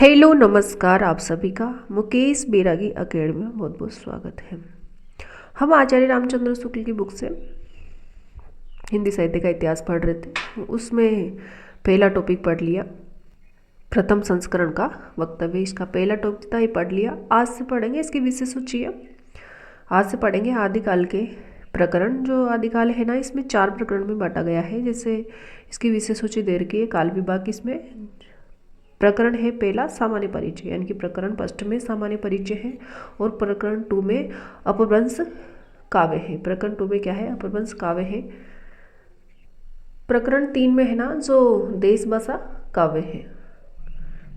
Hello नमस्कार आप सभी का मुकेश बैरागी अकेडमी में बहुत बहुत स्वागत है। हम आचार्य रामचंद्र शुक्ल की बुक से हिंदी साहित्य का इतिहास पढ़ रहे थे। उसमें पहला टॉपिक पढ़ लिया, प्रथम संस्करण का वक्तव्य। इसका पहला टॉपिक था, ये पढ़ लिया। आज से पढ़ेंगे इसकी विशेष सूची है। आज से पढ़ेंगे आदिकाल के प्रकरण। जो आदिकाल है ना, इसमें 4 प्रकरण में बांटा गया है। जैसे इसकी विशेष सूची दे रखी है काल विभाग। इसमें प्रकरण है पहला सामान्य परिचय, यानी कि प्रकरण फर्स्ट में सामान्य परिचय है और प्रकरण 2 में अपभ्रंश काव्य है। प्रकरण 2 में क्या है? अपभ्रंश काव्य है। प्रकरण 3 में है ना जो देश भाषा काव्य है।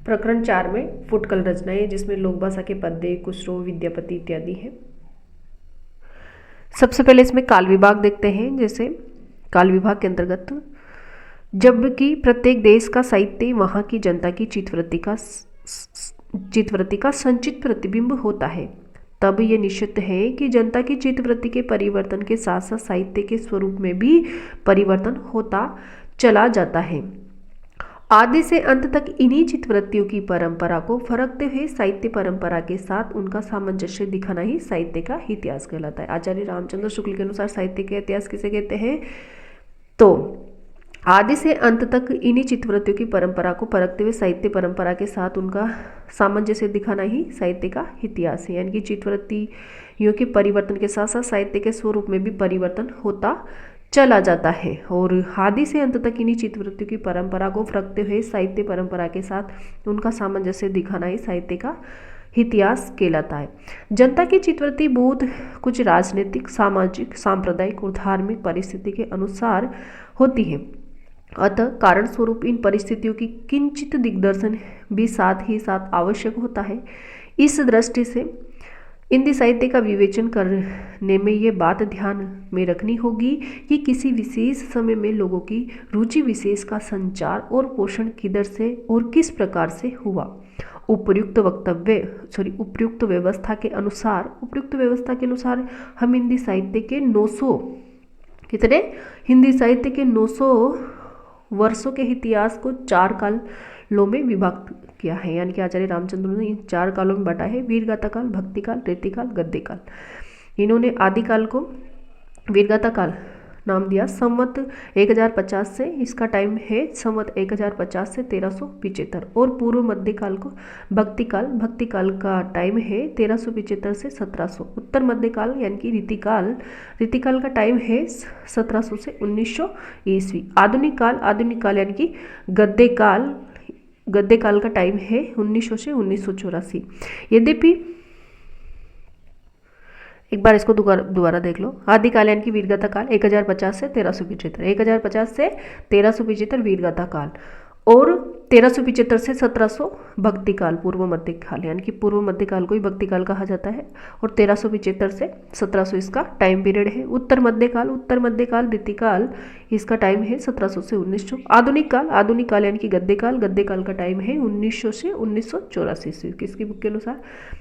प्रकरण 4 में फुटकल रचनाएं, जिसमें लोक भाषा के पद्य, कुशरो, विद्यापति इत्यादि है। सबसे पहले इसमें काल विभाग देखते हैं। जैसे काल विभाग के अंतर्गत जबकि प्रत्येक देश का साहित्य वहाँ की जनता की चित्तवृत्ति का संचित प्रतिबिंब होता है, तब ये निश्चित है कि जनता की चित्तवृत्ति के परिवर्तन के साथ साथ साहित्य के स्वरूप में भी परिवर्तन होता चला जाता है। आदि से अंत तक इन्हीं चित्तवृत्तियों की परंपरा को फरकते हुए साहित्य परंपरा के साथ उनका सामंजस्य दिखाना ही साहित्य का इतिहास कहलाता है। आचार्य रामचंद्र शुक्ल के अनुसार साहित्य का इतिहास किसे कहते हैं? तो आदि से अंत तक इन्हीं चित्तवृत्तियों की परंपरा को परखते हुए साहित्य परंपरा के साथ उनका सामंजस्य दिखाना ही साहित्य का इतिहास है। यानी कि चित्तवृत्तियों के परिवर्तन के साथ साथ साहित्य के स्वरूप में भी परिवर्तन होता चला जाता है। और आदि से अंत तक इन्हीं चित्तवृत्तियों की परंपरा को परखते हुए साहित्य परंपरा के साथ उनका सामंजस्य दिखाना ही साहित्य का इतिहास कहलाता है। जनता की चित्तवृत्ति बहुत कुछ राजनीतिक, सामाजिक, सांप्रदायिक और धार्मिक परिस्थिति के अनुसार होती है। अतः कारण स्वरूप इन परिस्थितियों की किंचित दिग्दर्शन भी साथ ही साथ आवश्यक होता है। इस दृष्टि से हिंदी साहित्य का विवेचन करने में ये बात ध्यान में रखनी होगी कि किसी विशेष समय में लोगों की रुचि विशेष का संचार और पोषण किधर से और किस प्रकार से हुआ। उपयुक्त व्यवस्था के अनुसार हम हिंदी साहित्य के 900 वर्षों के इतिहास को 4 कालों में विभाजित किया है। यानी कि आचार्य रामचंद्र ने इन 4 कालों में बांटा है। वीरगाथा काल, भक्तिकाल, रीतिकाल, गद्यकाल। इन्होंने आदिकाल को वीरगाथा काल नाम दिया। संवत 1050 से, इसका टाइम है संवत 1050 से 1375। और पूर्व मध्यकाल को भक्तिकाल का टाइम है 1375 से 1700। उत्तर मध्यकाल यानी कि रीतिकाल का टाइम है 1700 से 1900 ईस्वी। आधुनिक काल यानी कि गद्यकाल का टाइम है 1900 से 1984। यद्यपि एक बार इसको दोबारा देख लो। आदिकाल यानी कि वीरगाथा काल 1050 से 1375, 1050 से 1375 वीरगाथा काल, और 1375 से 1700 भक्तिकाल, पूर्व मध्यकाल, यानी कि पूर्व मध्यकाल को ही भक्तिकाल कहा जाता है। और 1375 से 1700 इसका टाइम पीरियड है। उत्तर मध्यकाल रीतिकाल, इसका टाइम है 1700 से 1900। आधुनिक काल यानी कि गद्यकाल का टाइम है 1900 से 1984 ईस्वी। किसकी बुक के अनुसार?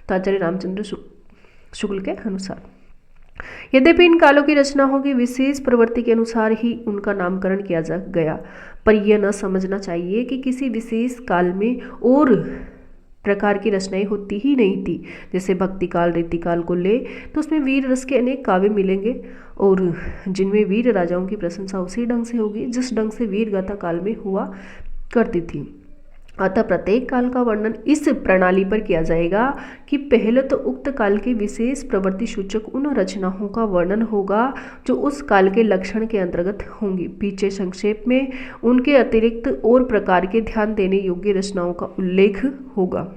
तो आचार्य रामचंद्र शुक्ल के अनुसार। यद्यपि इन कालों की रचनाओं की विशेष प्रवृत्ति के अनुसार ही उनका नामकरण किया जा गया, पर यह न समझना चाहिए कि किसी विशेष काल में और प्रकार की रचनाएं होती ही नहीं थी। जैसे भक्तिकाल, रीतिकाल को ले तो उसमें वीर रस के अनेक काव्य मिलेंगे और जिनमें वीर राजाओं की प्रशंसा उसी ढंग से होगी जिस ढंग से वीरगाथा काल में हुआ करती थी। अतः प्रत्येक काल का वर्णन इस प्रणाली पर किया जाएगा कि पहले तो उक्त काल के विशेष प्रवृत्ति सूचक उन रचनाओं का वर्णन होगा जो उस काल के लक्षण के अंतर्गत होंगी। पीछे संक्षेप में उनके अतिरिक्त और प्रकार के ध्यान देने योग्य रचनाओं का उल्लेख होगा।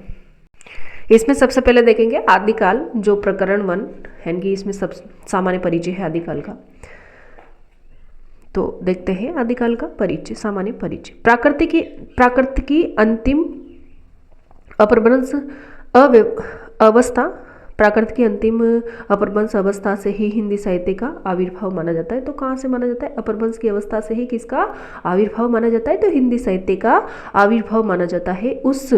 इसमें सबसे पहले देखेंगे आदिकाल, जो प्रकरण 1 यानी कि इसमें सब सामान्य परिचय है आदिकाल का। तो देखते हैं आदिकाल का परिचय, सामान्य परिचय। प्राकृत की अंतिम अपभ्रंश अवस्था से ही हिंदी साहित्य का आविर्भाव माना जाता है। तो कहाँ से माना जाता है? अपभ्रंश की अवस्था से ही किसका आविर्भाव माना जाता है? तो हिंदी साहित्य का आविर्भाव माना जाता है। उस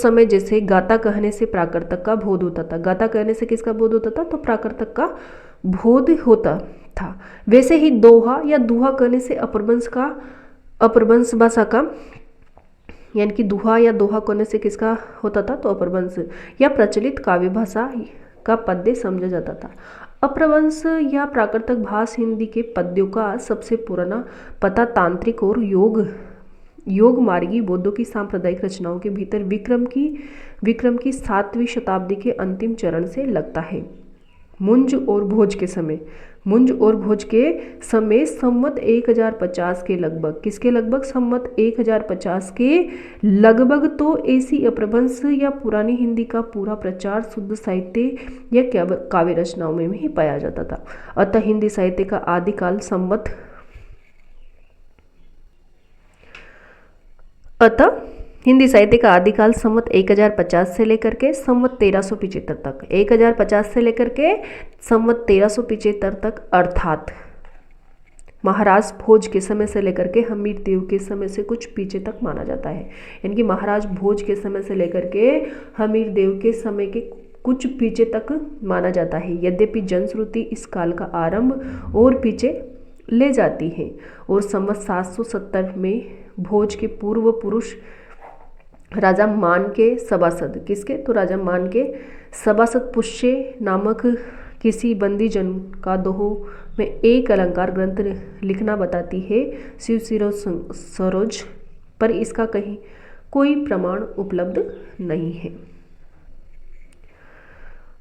समय जैसे गाथा कहने से प्राकृतक का बोध होता था। गाथा कहने से किसका बोध होता था? तो प्राकृतक का बोध होता था। वैसे ही दोहा या दुहा कहने से अपभ्रंश भाषा का यानी कि दुहा या दोहा कोने से किसका होता था, तो अपभ्रंश या प्रचलित काव्य भाषा का पद्य समझा जाता था। अपभ्रंश या प्राकृतिक भाष हिंदी के पद्यों का सबसे पुराना पता तांत्रिक और योग मार्गी बौद्धों की सांप्रदायिक रचनाओं के भीतर विक्रम की 7वीं शताब्दी के अंतिम चरण से लगता है। मुंज और भोज के समय संवत 1050 के लगभग, किसके लगभग, संवत 1050 के लगभग, तो ऐसी अपभ्रंश या पुरानी हिंदी का पूरा प्रचार शुद्ध साहित्य या काव्य रचनाओं में ही पाया जाता था। अतः हिंदी साहित्य का आदिकाल संवत हिंदी साहित्य का आदिकाल संवत 1050 से लेकर के संवत 1375 तक, 1050 से लेकर के संवत 1375 तक, अर्थात महाराज भोज के समय से लेकर के हमीर देव के समय से कुछ पीछे तक माना जाता है। यानी कि महाराज भोज के समय से लेकर के हमीर देव के समय के कुछ पीछे तक माना जाता है। यद्यपि जनश्रुति इस काल का आरंभ और पीछे ले जाती है और संवत 770 में भोज के पूर्व पुरुष राजा मान के सभासद, किसके, तो राजा मान के सभासद पुष्य नामक किसी बंदी जन का दोहो में एक अलंकार ग्रंथ लिखना बताती है शिव सरोज, पर इसका कहीं कोई प्रमाण उपलब्ध नहीं है।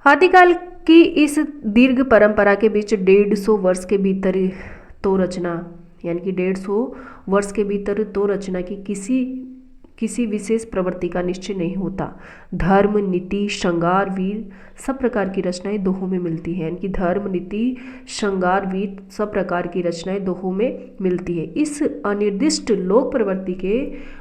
आदिकाल की इस दीर्घ परंपरा के बीच 150 वर्ष के भीतर तो रचना, यानी कि 150 वर्ष के भीतर तो रचना की किसी विशेष प्रवृत्ति का निश्चय नहीं होता। धर्म, नीति, श्रृंगार, वीर सब प्रकार की रचनाएं दोहों में मिलती हैं। यानी कि धर्म, नीति, श्रृंगार, वीर सब प्रकार की रचनाएं दोहों में मिलती है। इस अनिर्दिष्ट लोक प्रवृत्ति के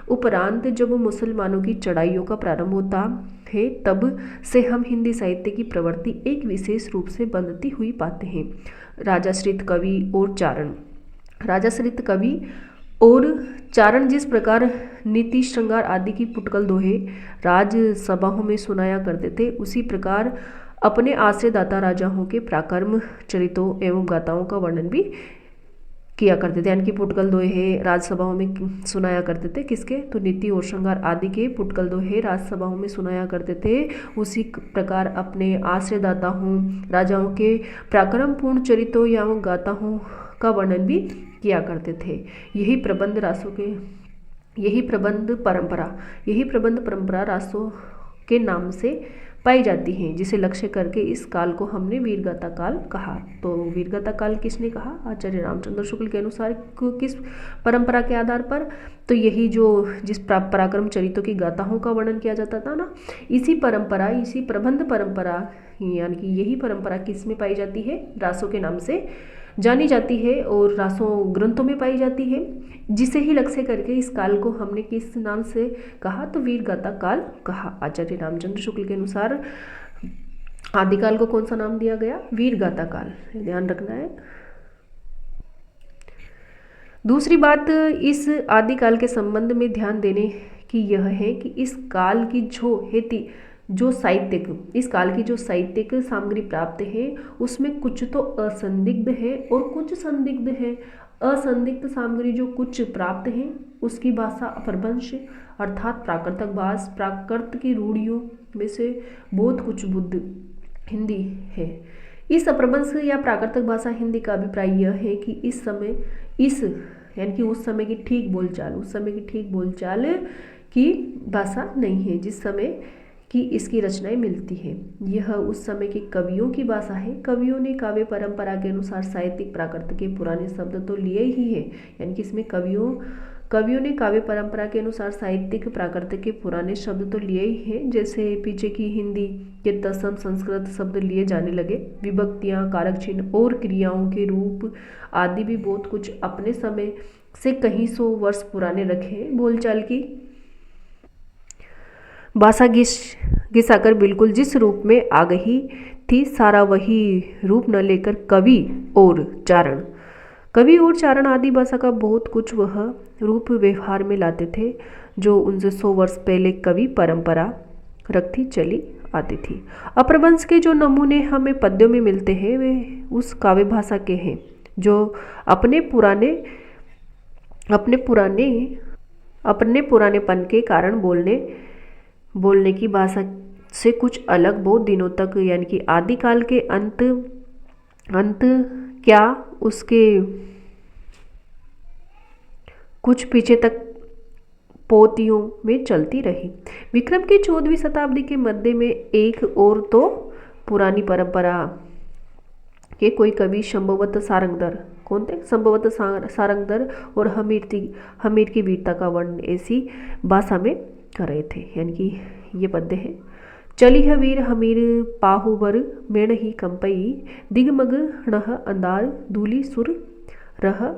उपरांत जब मुसलमानों की चढ़ाइयों का प्रारंभ होता है, तब से हम हिंदी साहित्य की प्रवृत्ति एक विशेष रूप से बंधती हुई पाते हैं। राजाश्रित कवि और चारण जिस प्रकार नीति, श्रृंगार आदि की पुटकल दोहे राजसभाओं में सुनाया करते थे, उसी प्रकार अपने आश्रयदाता राजाओं के पराक्रम, चरित्रों एवं गाथाओं का वर्णन भी किया करते थे। यानी कि पुटकल दोहे राजसभाओं में सुनाया करते थे, किसके, तो नीति और श्रृंगार आदि के पुटकल दोहे राजसभाओं में सुनाया करते थे। उसी प्रकार अपने आश्रयदाताओं राजाओं के पराक्रमपूर्ण चरित्रों एवं गाथाओं का वर्णन भी किया करते थे। यही प्रबंध परंपरा रासों के नाम से पाई जाती हैं, जिसे लक्ष्य करके इस काल को हमने वीरगाथा काल कहा। तो वीरगाथा काल किसने कहा, आचार्य रामचंद्र शुक्ल के अनुसार किस परंपरा के आधार पर, तो यही जो जिस पराक्रम चरित्रों की गाथाओं का वर्णन किया जाता था ना, इसी प्रबंध परंपरा, यानी कि यही परंपरा किस में पाई जाती है, रासों के नाम से जानी जाती है और रासों ग्रंथों में पाई जाती है, जिसे ही लक्ष्य करके इस काल को हमने किस नाम से कहा, तो वीरगाथा काल कहा। आचार्य रामचंद्र शुक्ल के अनुसार आदिकाल को कौन सा नाम दिया गया, वीरगाथा काल, ध्यान रखना है। दूसरी बात इस आदिकाल के संबंध में ध्यान देने की यह है कि इस काल की इस काल की जो साहित्यिक सामग्री प्राप्त है, उसमें कुछ तो असंदिग्ध है और कुछ संदिग्ध है। असंदिग्ध सामग्री जो कुछ प्राप्त है, उसकी भाषा अपभ्रंश अर्थात प्राकृतिक भाष, प्राकृत की रूढ़ियों में से बहुत कुछ बुद्ध हिंदी है। इस अपभ्रंश या प्राकृतिक भाषा हिंदी का अभिप्राय यह है कि यानी कि उस समय की ठीक बोलचाल की भाषा नहीं है जिस समय कि इसकी रचनाएं मिलती हैं। यह उस समय के कवियों की भाषा है। कवियों ने काव्य परंपरा के अनुसार साहित्यिक प्राकृत के पुराने शब्द तो लिए ही हैं, यानी कि इसमें कवियों ने काव्य परंपरा के अनुसार साहित्यिक प्राकृत के पुराने शब्द तो लिए ही हैं। जैसे पीछे की हिंदी के तत्सम संस्कृत शब्द लिए जाने लगे, विभक्तियां, कारक चिन्ह और क्रियाओं के रूप आदि भी बहुत कुछ अपने समय से कहीं 100 वर्ष पुराने रखे। बोलचाल की भाषा घिसाकर बिल्कुल जिस रूप में आ गई थी, सारा वही रूप न लेकर कवि और चारण आदि भाषा का बहुत कुछ वह रूप व्यवहार में लाते थे जो उनसे 100 वर्ष पहले कवि परंपरा रखती चली आती थी। अपभ्रंश के जो नमूने हमें पद्यों में मिलते हैं, वे उस काव्य भाषा के हैं जो अपने पुराने अपने पुरानेपन के कारण बोलने की भाषा से कुछ अलग बहुत दिनों तक, यानी कि आदिकाल के अंत अंत क्या उसके कुछ पीछे तक पोतियों में चलती रही। विक्रम की 14वीं शताब्दी के मध्य में एक और तो पुरानी परंपरा के कोई कवि संभवतः सारंगधर, कौन थे, संभवतः सारंगधर और हमीर की वीरता का वर्णन ऐसी भाषा में कर रहे थे। यानी कि ये पद्य है, चली है वीर हमीर पाहुबर मेण ही कंपई, दिगमग णह अंदार दूली सुर रह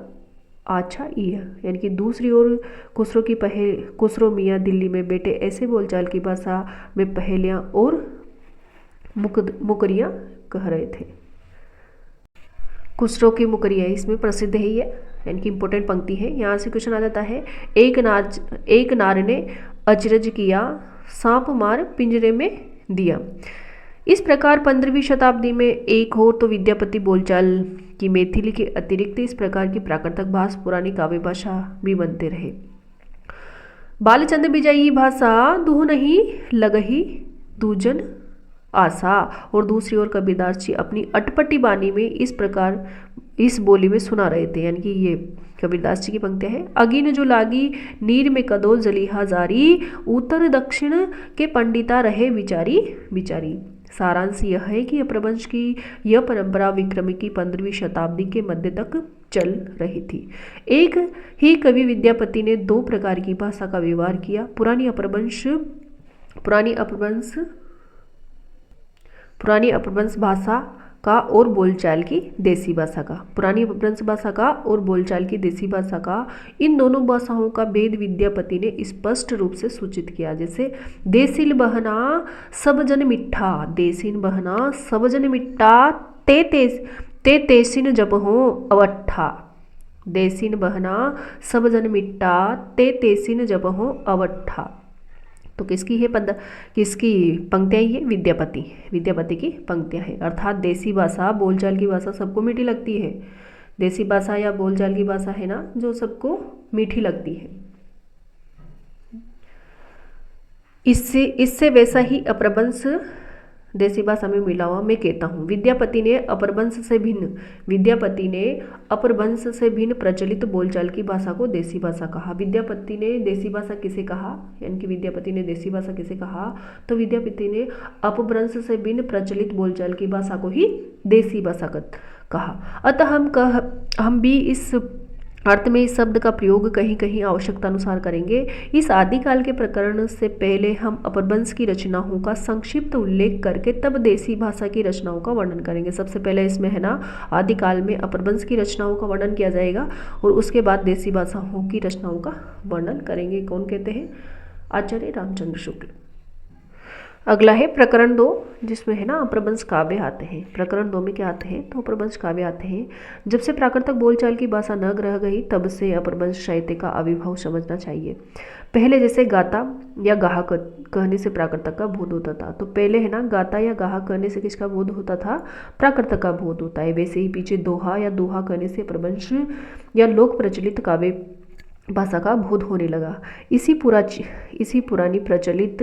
आछा इह। यानी कि दूसरी ओर खुसरो मियाँ दिल्ली में बैठे ऐसे बोलचाल की भाषा में पहेलियाँ और मुकरियाँ कह रहे थे। खुसरो की मुकरिया इसमें प्रसिद्ध है ये, यानी कि इंपॉर्टेंट पंक्ति है। यहाँ से क्वेश्चन आ जाता है, एक नार ने अचरज किया, सांप मार पिंजरे में दिया। इस प्रकार 15वीं शताब्दी में एक हो तो विद्यापति बोलचाल की मैथिली के अतिरिक्त इस प्रकार की प्राकृतिक भाषा पुरानी काव्य भाषा भी बनते रहे। बालचंद बिजाई भाषा दूह नहीं लगही दूजन आशा। और दूसरी ओर कबीरदास जी अपनी अटपटी बानी में इस प्रकार इस बोली में सुना रहे थे। यानी कि ये कबीरदास जी की पंक्तियां हैं, अगिन जो लागी नीर में कदो जलिहा जारी, उत्तर दक्षिण के पंडिता रहे विचारी विचारी। सारांश यह है कि अपभ्रंश की यह परंपरा विक्रमी की 15वीं शताब्दी के मध्य तक चल रही थी। एक ही कवि विद्यापति ने दो प्रकार की भाषा का व्यवहार किया, पुरानी अपभ्रंश भाषा का और बोलचाल की देसी भाषा का। पुरानी अपभ्रंश भाषा का और बोलचाल की देसी भाषा का, इन दोनों भाषाओं का भेद विद्यापति ने स्पष्ट रूप से सूचित किया। जैसे देसिन बहना सब जन मिठ्ठा, देसिन बहना सब जन मिठ्ठा, ते तेसिन जब हो अवट्ठा। देसिन बहना सब जन मिठ्ठा, ते तेसिन जब हो अवट्ठा। तो किसकी पंक्तियां ये विद्यापति की पंक्तियां हैं। अर्थात देसी भाषा बोलचाल की भाषा सबको मीठी लगती है। देसी भाषा या बोलचाल की भाषा है ना जो सबको मीठी लगती है। इससे वैसा ही अपभ्रंश देसी भाषा में मिला हुआ मैं कहता हूँ। विद्यापति ने अपभ्रंश से भिन्न प्रचलित बोलचाल की भाषा को देसी भाषा कहा। विद्यापति ने देसी भाषा किसे कहा, यानी कि विद्यापति ने देसी भाषा किसे कहा, तो विद्यापति ने अपभ्रंश से भिन्न प्रचलित बोलचाल की भाषा को ही देसी भाषा कहा। अतः हम भी इस अर्थ में इस शब्द का प्रयोग कहीं कहीं आवश्यकता अनुसार करेंगे। इस आदिकाल के प्रकरण से पहले हम अपभ्रंश की रचनाओं का संक्षिप्त उल्लेख करके तब देसी भाषा की रचनाओं का वर्णन करेंगे। सबसे पहले इसमें है ना आदिकाल में अपभ्रंश की रचनाओं का वर्णन किया जाएगा और उसके बाद देसी भाषाओं की रचनाओं का वर्णन करेंगे। कौन कहते हैं? आचार्य रामचंद्र शुक्ल। अगला है प्रकरण 2, जिसमें है ना अपभ्रंश काव्य आते हैं। प्रकरण 2 में क्या आते हैं? तो अपभ्रंश काव्य आते हैं। जब से प्राकृतिक बोलचाल की भाषा न रह गई तब से अपभ्रंश साहित्य का आविर्भाव समझना चाहिए। पहले जैसे गाता या गाहा कहने से प्राकृतिक का बोध होता था, तो पहले है ना गाता या गाहा कहने से किसका बोध होता था? प्राकृतिक का बोध होता है। वैसे ही पीछे दोहा या दोहा कहने से अपभ्रंश या लोक प्रचलित काव्य भाषा का बोध होने लगा। इसी पुरानी प्रचलित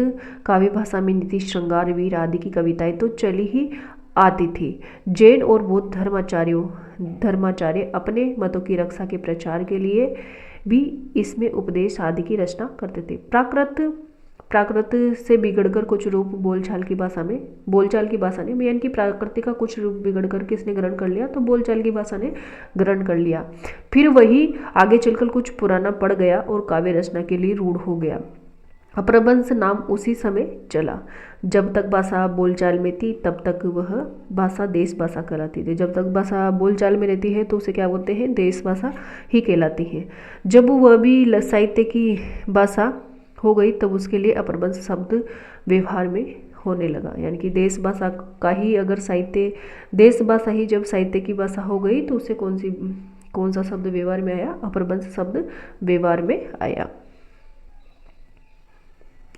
काव्य भाषा में नीति, श्रृंगार, वीर आदि की कविताएं तो चली ही आती थी। जैन और बौद्ध धर्माचार्य अपने मतों की रक्षा के प्रचार के लिए भी इसमें उपदेश आदि की रचना करते थे। प्राकृत से बिगड़कर कुछ रूप बोलचाल की भाषा ने, यानी कि प्राकृतिक का कुछ रूप बिगड़कर किसने ग्रहण कर लिया? तो बोलचाल की भाषा ने ग्रहण कर लिया। फिर वही आगे चलकर कुछ पुराना पड़ गया और काव्य रचना के लिए रूढ़ हो गया। अपभ्रंश नाम उसी समय चला। जब तक भाषा बोलचाल में थी तब तक वह भाषा देश भाषा कहलाती थी। जब तक भाषा बोलचाल में रहती है तो उसे क्या बोलते हैं? देश भाषा ही कहलाती है। जब वह भी साहित्य की भाषा हो गई तब उसके लिए अपभ्रंश शब्द व्यवहार में होने लगा। यानी कि देश भाषा का ही अगर देश भाषा ही जब साहित्य की भाषा हो गई तो उसे कौन सा शब्द व्यवहार में आया? अपभ्रंश शब्द व्यवहार में आया।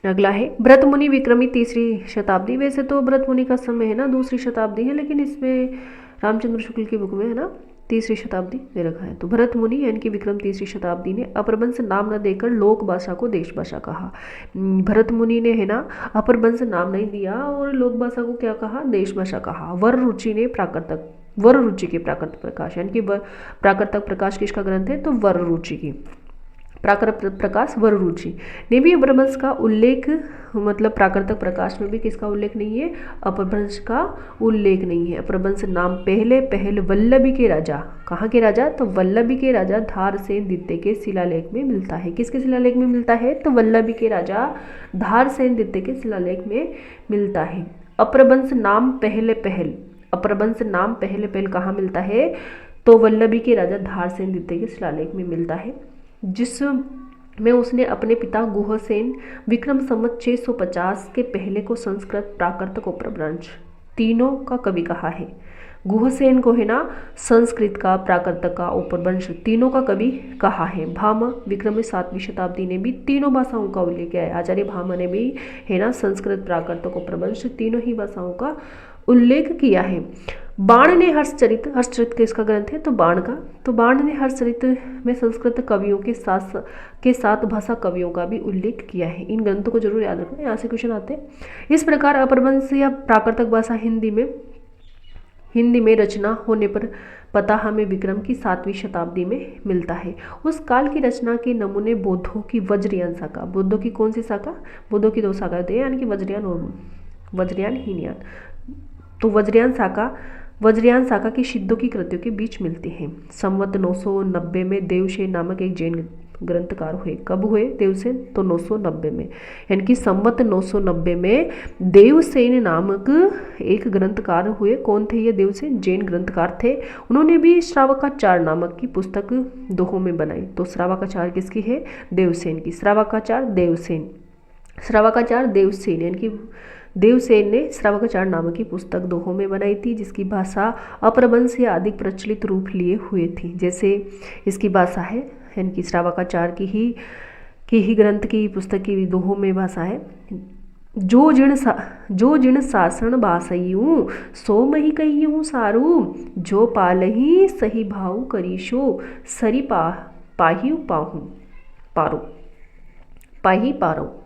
अगला है भरत मुनि विक्रमी 3री शताब्दी। वैसे तो भरत मुनि का समय है ना 2री शताब्दी है, लेकिन इसमें रामचंद्र शुक्ल की बुक में है ना तीसरी शताब्दी दे रखा है। तो भरत मुनि यानी कि विक्रम तीसरी शताब्दी ने अपरवंश नाम न देकर लोक भाषा को देश भाषा कहा। भरत मुनि ने है ना अपरवंश नाम नहीं दिया और लोक भाषा को क्या कहा, देश भाषा कहा। वर रुचि ने प्राकृतक, वर रुचि के प्राकृतिक प्रकाश यानी कि प्राकृतिक प्रकाश किसका ग्रंथ है, तो वर रुचि की, प्राकृतिक प्रकाश वर रुचि ने भी अपभ्रंश का उल्लेख, मतलब प्राकृतिक प्रकाश में भी किसका उल्लेख नहीं है, अपभ्रंश का उल्लेख नहीं है। अपभ्रंश नाम पहल वल्लभी के राजा, कहाँ के राजा, तो वल्लभी के राजा धारसेन द्वितीय के शिलालेख में मिलता है। किसके शिलालेख में मिलता है, तो वल्लभी के राजा धारसेन द्वितीय के शिलालेख में मिलता है। अपभ्रंश नाम पहल, अपभ्रंश नाम पहल कहाँ मिलता है, तो वल्लभी के राजा धारसेन द्वितीय के शिलालेख में मिलता है, जिसमें उसने अपने पिता गुहसेन विक्रम संवत 650 के पहले को संस्कृत, प्राकृत और अपभ्रंश तीनों का कवि कहा है। गुहसेन को है ना संस्कृत का, प्राकृत का, अपभ्रंश तीनों का कवि कहा है। भामा विक्रम में 7वीं शताब्दी ने भी तीनों भाषाओं का उल्लेख किया है। आचार्य भामा ने भी है ना संस्कृत, प्राकृत और अपभ्रंश तीनों ही भाषाओं का उल्लेख किया है। बाण ने हर्षचरित किसका ग्रंथ है, तो बाण का, तो बाण ने हर्षचरित में संस्कृत कवियों के साथ भाषा कवियों का भी उल्लेख किया है। इन ग्रंथों को जरूर याद रखना, यहाँ से क्वेश्चन आते हैं। इस प्रकार अपभ्रंश या प्राकृतिक भाषा हिंदी में रचना होने पर पता हमें विक्रम की 7वीं शताब्दी में मिलता है। उस काल की रचना के नमूने बौद्धों की वज्रयान शाखा, बौद्धों की कौन सी शाखा, बौद्धों की 2 शाखा होती है यानी कि वज्रयान और वज्रयान हीनयान। तो वज्रयान शाखा की सिद्धों की कृतियों के बीच मिलती हैं। संवत 990 में देवसेन नामक एक जैन ग्रंथकार हुए। कब हुए देवसेन, तो 990 में, यानी कि संवत 990 में देवसेन नामक एक ग्रंथकार हुए। कौन थे ये देवसेन, जैन ग्रंथकार थे। उन्होंने भी श्रावकाचार नामक की पुस्तक दोहों में बनाई। तो श्रावकाचार किसकी है, देवसेन की। श्रावकाचार देवसेन यानी कि देवसेन ने श्रावकाचार नामक की पुस्तक दोहों में बनाई थी, जिसकी भाषा अपभ्रंश से अधिक प्रचलित रूप लिए हुए थी। जैसे इसकी भाषा है यानी कि श्रावकाचार की ही ग्रंथ की पुस्तक की दोहों में भाषा है। जो जिण शासन बासयू सो मही कहियूँ सारू, जो पालही सही भाव करीशो सरी पाही पारो,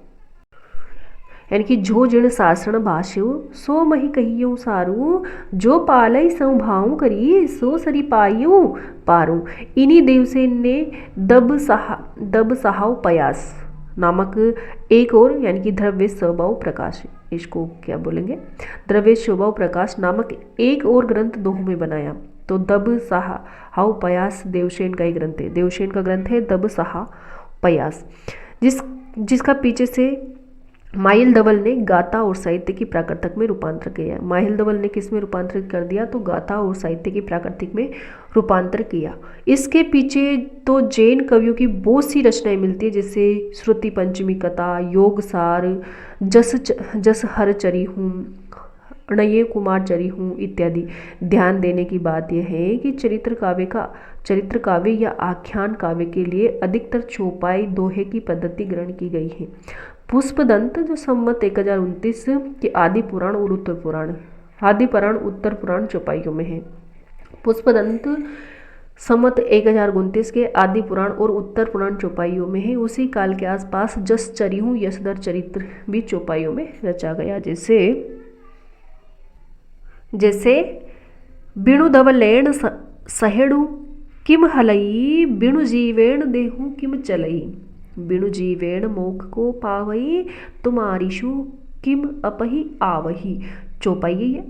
यानी कि जो जिण शासन बास्यु सो मही कहियूँ सारू, जो पालय संभाव करी सो सरी पारू। इन्हीं देवसेन ने दब सहाव पयास नामक एक और यानी कि द्रव्य स्वभाव प्रकाश, इसको क्या बोलेंगे, द्रव्य स्वभाव प्रकाश नामक एक और ग्रंथ दोहों में बनाया। तो दब सहाव पयास देवसेन का ही ग्रंथ है। देवसेन का ग्रंथ है दब सहाव पयास, जिसका पीछे से माइल धवल ने गाथा और साहित्य की प्राकृतिक में रूपांतर किया। माइल धवल ने किस में रूपांतरित कर दिया, तो गाथा और साहित्य की प्राकृतिक में रूपांतर किया। इसके पीछे तो जैन कवियों की बहुत सी रचनाएं मिलती है, जैसे श्रुति पंचमी कथा, योगसार, जस हर चरी हूँ, अणये कुमार चरी हूँ इत्यादि। ध्यान देने की बात यह है कि चरित्र काव्य या आख्यान काव्य के लिए अधिकतर चौपाई दोहे की पद्धति ग्रहण की गई है। पुष्पदंत जो संवत 1029 के आदि पुराण और उत्तर पुराण चौपाइयों में है। पुष्पदंत संवत 1029 के आदि पुराण और उत्तर पुराण चौपाइयों में है। उसी काल के आसपास जस चरिहूँ यशधर चरित्र भी चौपाइयों में रचा गया। जैसे बिणु धवलेण सहेड़ू किम हलई, बिणु जीवेण देहू किम चलई, बिणु जीवेण मोख को पावई, तुम्हारीशु किम अपही आवही। चौपाई है।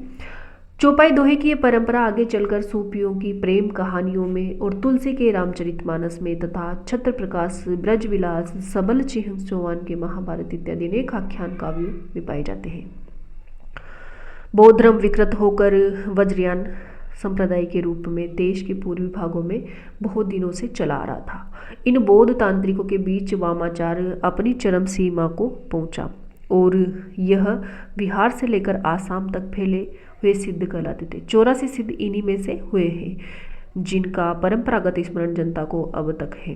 चौपाई दोहे की ये परंपरा आगे चलकर सूफियों की प्रेम कहानियों में और तुलसी के रामचरितमानस में तथा छत्र प्रकाश, ब्रजविलास, सबल सिंह चौहान के महाभारत इत्यादि अनेक आख्यान काव्यों में पाए जाते हैं। बौद्ध धर्म विकृत होकर वज्रयान संप्रदाय के रूप में देश के पूर्वी भागों में बहुत दिनों से चला आ रहा था। इन बौद्ध तांत्रिकों के बीच वामाचार अपनी चरम सीमा को पहुंचा और यह बिहार से लेकर आसाम तक फैले हुए सिद्ध कहलाते थे। 84 सिद्ध इन्हीं में से हुए हैं, जिनका परंपरागत स्मरण जनता को अब तक है।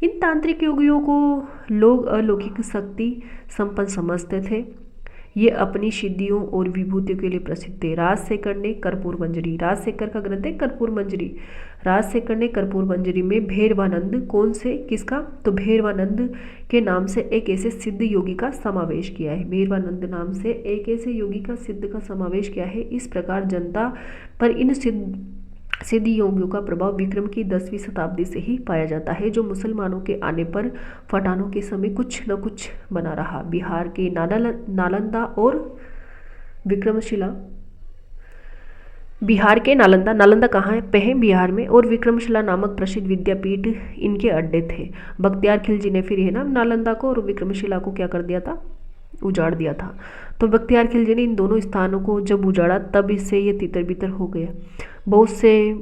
इन तांत्रिक योगियों को लोग अलौकिक शक्ति संपन्न समझते थे। ये अपनी सिद्धियों और विभूतियों के लिए प्रसिद्ध थे। राजशेखर ने कर्पूर मंजरी, राजशेखर का ग्रंथ है कर्पूर मंजरी। राजशेखर ने कर्पूर मंजरी में भैरवानंद, कौन से, किसका, तो भैरवानंद के नाम से एक ऐसे सिद्ध योगी का समावेश किया है। भैरवानंद नाम से एक ऐसे योगी का सिद्ध का समावेश किया है। इस प्रकार जनता पर इन सिद्ध योगियों का प्रभाव विक्रम की 10वीं शताब्दी से ही पाया जाता है, जो मुसलमानों के आने पर पठानों के समय कुछ न कुछ बना रहा। बिहार के नालंदा और विक्रमशिला, बिहार के नालंदा, नालंदा कहाँ पे है, बिहार में, और विक्रमशिला नामक प्रसिद्ध विद्यापीठ इनके अड्डे थे। बख्तियार खिलजी ने फिर है ना नालंदा को और विक्रमशिला को क्या कर दिया था, उजाड़ दिया था। तो बख्तियार खिलजी ने इन दोनों स्थानों को जब उजाड़ा तब इससे ये तितर बितर हो गया। बहुत से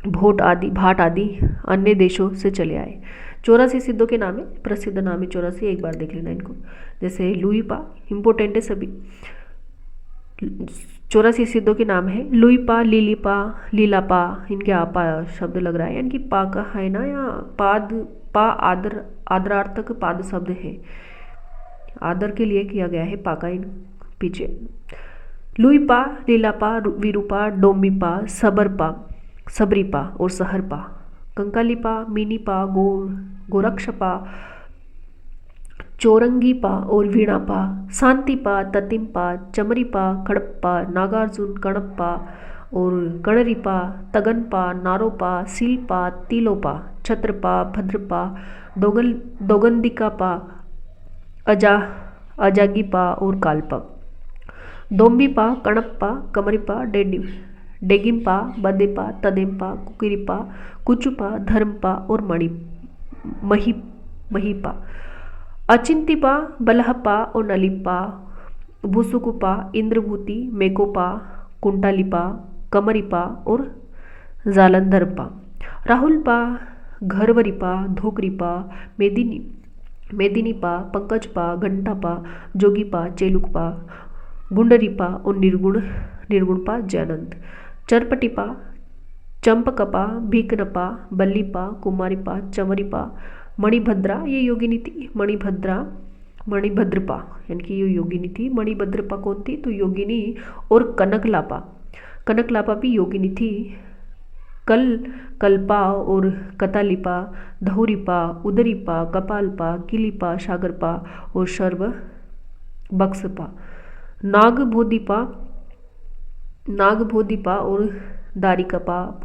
भाट आदि अन्य देशों से चले आए। 84 सिद्धों के नाम है, प्रसिद्ध नाम है 84, एक बार देख लेना इनको। जैसे लुईपा, इंपोर्टेंट है सभी। 84 सिद्धों के नाम है लुईपा, लिलीपा, लीलापा, इनके आपा शब्द लग रहा है, यानी कि पा का है ना, या पाद, पा आदरार्थक पाद शब्द है, आदर के लिए किया गया है पा का इन पीछे। लुईपा, लीलापा, विरूपा, डोम्बीपा, सबरपा, सबरीपा और सहरपा, कंकालीपा, मिनीपा, गोरक्षपा, चौरंगीपा और वीणापा, शांतिपा, ततिमपा, चमरीपा, कड़प्पा, नागार्जुन, कणप्पा और कणरीपा, तगनपा, नारोपा, सीलपा, तिलोपा, छत्रपा, भद्रपा, दोगंदिकापा, अजागीपा और कालपा, दोम्बीपा, कणप्पा, कमरीपा, डेगिम्पा, बदेपा, तदेम्पा, कुकिरीपा, कुचुपा, धर्मपा और महीपा, अचिंतीपा, बलहपा और नलिपा, भूसुकुपा, इंद्रभूति, मेकोपा, कुंटालीपा, कमरीपा और जालंधरपा, राहुलपा, घरवरीपा, धोकरीपा, मेदिनीपा, पंकजपा, घंटापा, जोगीपा, चेलुकपा, गुंडरीपा और निर्गुणपा, जयनंद, चरपटीपा, चंपकपा, भीकनपा, बल्लीपा, कुमारीपा, चमरीपा, मणिभद्रा, ये योगिनी थी, मणिभद्रपा, यानी कि ये योगिनी थी। मणिभद्रपा कौन थी, तो योगिनी, और कनकलापा भी योगिनी थी। कल्पा और कतालिपा, धौरीपा, उदरीपा, कपालपा, किलीपा, सागरपा और सर्व बक्सपा, नागभोदीपा और दारिकपा,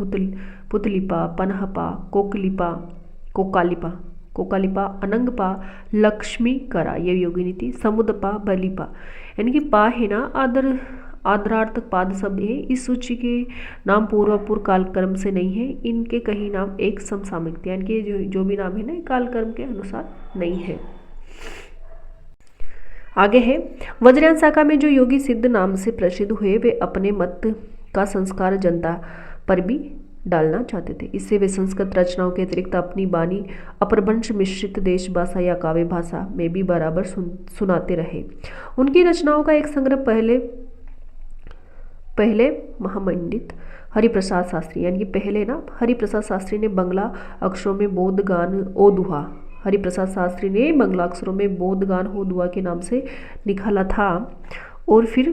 पुतलीपा, पनहपा, कोकालीपा, अनंगपा, लक्ष्मीकरा, ये योगिनी थी। समुदपा, बलीपा, यानी कि पा है ना आदरार्थक पाद शब्द है। इस सूची के नाम पूर्व कालक्रम से नहीं है, इनके कई नाम एक समसामयिक थे, यानी कि जो भी नाम है ना कालक्रम के अनुसार नहीं है। आगे है वज्रयान शाखा में जो योगी सिद्ध नाम से प्रसिद्ध हुए, वे अपने मत का संस्कार जनता पर भी डालना चाहते थे। इससे वे संस्कृत रचनाओं के अतिरिक्त अपनी बानी अपभ्रंश मिश्रित देश भाषा या काव्य भाषा में भी बराबर सुनाते रहे। उनकी रचनाओं का एक संग्रह पहले महामंडित हरिप्रसाद शास्त्री, यानी कि पहले ना हरिप्रसाद शास्त्री ने बंगला अक्षरों में बोध गान ओ दुहा, हरिप्रसाद शास्त्री ने बंगला अक्षरों में बोध गान हो दुआ के नाम से निकाला था। और फिर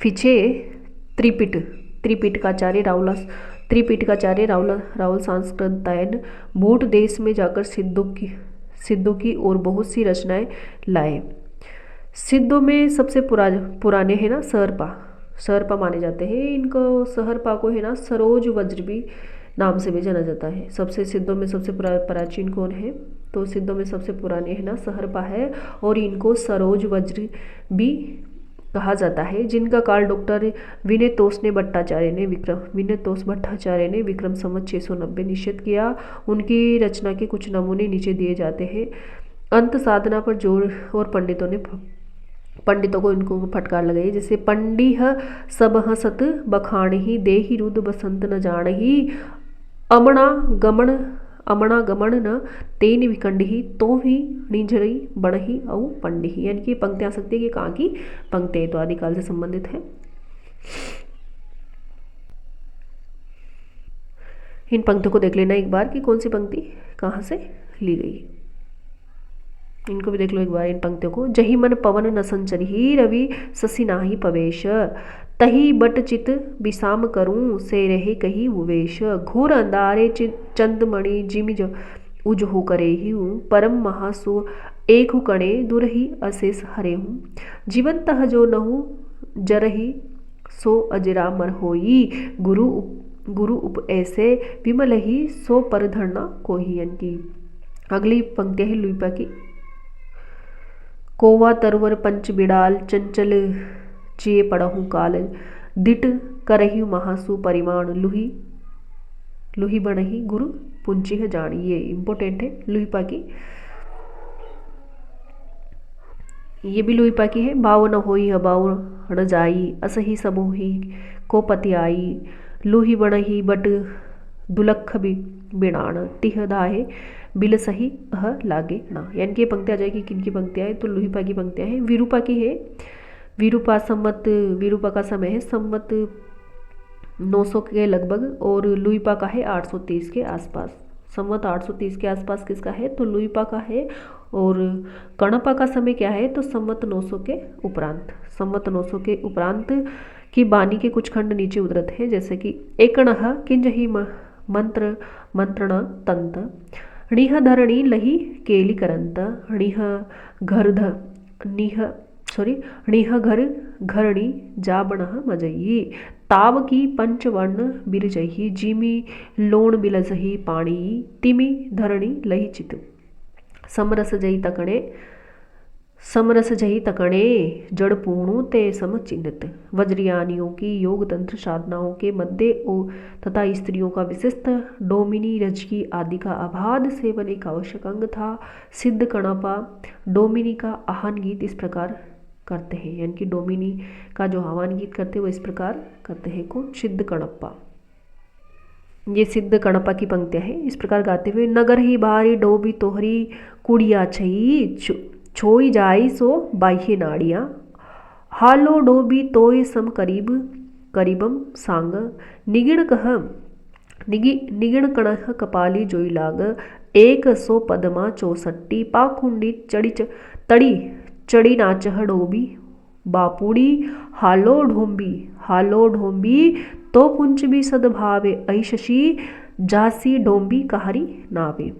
पीछे त्रिपिटकाचार्य राहुल संस्कृतायन बूट देश में जाकर सिद्धों की और बहुत सी रचनाएं लाए। सिद्धों में सबसे पुराने हैं ना सहरपा माने जाते हैं। इनको सहरपा को है ना सरोज वज्र भी नाम से भी जाना जाता है। सबसे सिद्धों में सबसे प्राचीन कौन है, तो सिद्धों में सबसे पुराने है ना सहरपा है, और इनको सरोज वज्र भी कहा जाता है, जिनका काल डॉक्टर विनयतोष भट्टाचार्य ने विक्रम संवत 690 निश्चित किया। उनकी रचना के कुछ नमूने नीचे दिए जाते हैं। अंत साधना पर जोर, और पंडितों को इनको फटकार लगाई, जैसे पंडिह सब हसत बखाणहि, देहि रुद बसंत न जानहि, अमणा गमन न तेन विकंडहि, तो ही निझरी बणहि औ पंडिहि, यानी कि पंक्तियां आ सकती है कि कहाँ की पंक्ति तो आदिकाल से संबंधित है। इन पंक्तियों को देख लेना एक बार कि कौन सी पंक्ति कहाँ से ली गई। इनको भी देख लो एक बार इन पंक्तियों को। जही मन पवन न संचरही रवि शशि नाही पवेश, तही बट चित विसाम करूं से रहे कही उवेश, घोर अंधारे चंदमणि जिमि उज हो करे ही परम महासु एक कणे दुरही अशेष हरे हूँ, जीवन तह जो नहु जरही सो अजरामर होई, गुरु उप ऐसे विमल ही सो पर धरना कोही। की अगली पंक्तियां है लुईपा की। कोवा तरवर पंच बिड़ाल चंचल चिए पड़हु काल, दिट करही महासु परिमाण लुही लुही बनही गुरु पुंचिह जानी। ये इंपॉर्टेंट है लुईपा की, ये भी लुईपा की है। बाव न होई हबाव न जाई, असही समोही को पति आई, लुही बनही बट दुलख बिणाण, तिह दाहे बिल सही अह लागे ना। यानी कि ये पंक्तियाँ आ जाएगी किनकी पंक्तियाँ है, तो लुईपा की पंक्तियाँ हैं। विरूपा की है। विरूपा का समय है संवत 900 के लगभग, और लुईपा का है 830 के आसपास। संवत 830 के आसपास किसका है, तो लुईपा का है। और कणपा का समय क्या है, तो संवत 900 के उपरांत। संवत 900 के उपरांत की बानी के कुछ खंड नीचे उद्धृत हैं, जैसे कि एकणः किंजहि मंत्रण तंत, णिह धरणी लही केली करंत, णिह घर घरणी जाबणः मजई, ताव की पंचवर्ण बिरजही, जिमी लोण बिलजही पाणी, तिमी धरणी लही चित, समरस जही तकणे जड़ पूर्णु ते समचिन्हित, वज्रयानियों की योग तंत्र साधनाओं के मध्य तथा स्त्रियों का विशिष्ट डोमिनी रजकी आदि का अबाध सेवन एक आवश्यक अंग था। सिद्ध कणपा डोमिनी का आह्वान गीत इस प्रकार करते हैं, यानी कि डोमिनी का जो आह्वान गीत करते हैं वो इस प्रकार करते हैं। कौन, सिद्ध कणप्पा। ये सिद्ध कणप्पा की पंक्तियां हैं, इस प्रकार गाते हुए। नगर ही बारी डोबी तोहरी कुड़िया छई, छोई जाई सो बाह्य नाड़िया, हालो डोबी तोय सम करीबम सांग, निगिण कणह कपाली जोई लाग, 100 पदमा 64 पाखुंडी चढ़ी नाचह डोबी बापुड़ी, हालो ढोंबी तो पुंच भी सद्भावे, ऐशशी झांसी डोंबी कहारी नावे।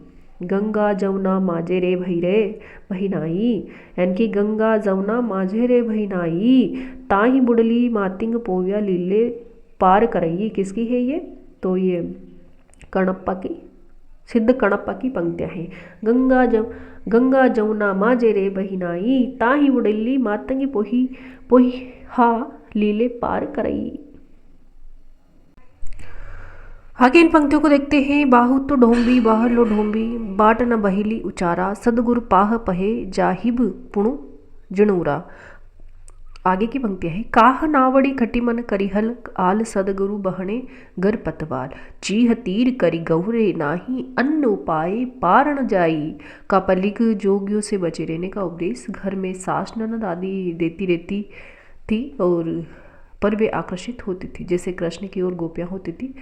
गंगा जमुना माजे रे बहिनाई, यानी कि गंगा जमुना माजे रे बहिनाई, ताही बुडली मातिंग पोव्या लीले पार करई। किसकी है ये, तो ये कणप्पा की, सिद्ध कणप्पा की पंक्तियां हैं। गंगा जमुना माजे रे बहिनाई, ताही बुडली मातंगी पोही हा लीले पार करई। आगे इन पंक्तियों को देखते हैं। बाहु तो ढोंबी बाहर लो ढोंबी, बाट न बहिली उचारा, सदगुरु पाह पहे जाहिब पुणु जणूरा। आगे की पंक्तियां हैं। काह नावड़ी खटिमन करिहल आल, सदगुरु बहने गर पतवाल, चीह तीर करी गहुरे नाही, अन्न उपाय पार न जाई। कापलिक जोगियों से बचे रहने का उपदेश घर में सास ननद आदि देती रहती थी, और पर वे आकर्षित होती थी, जैसे कृष्ण की ओर गोपियां होती थी।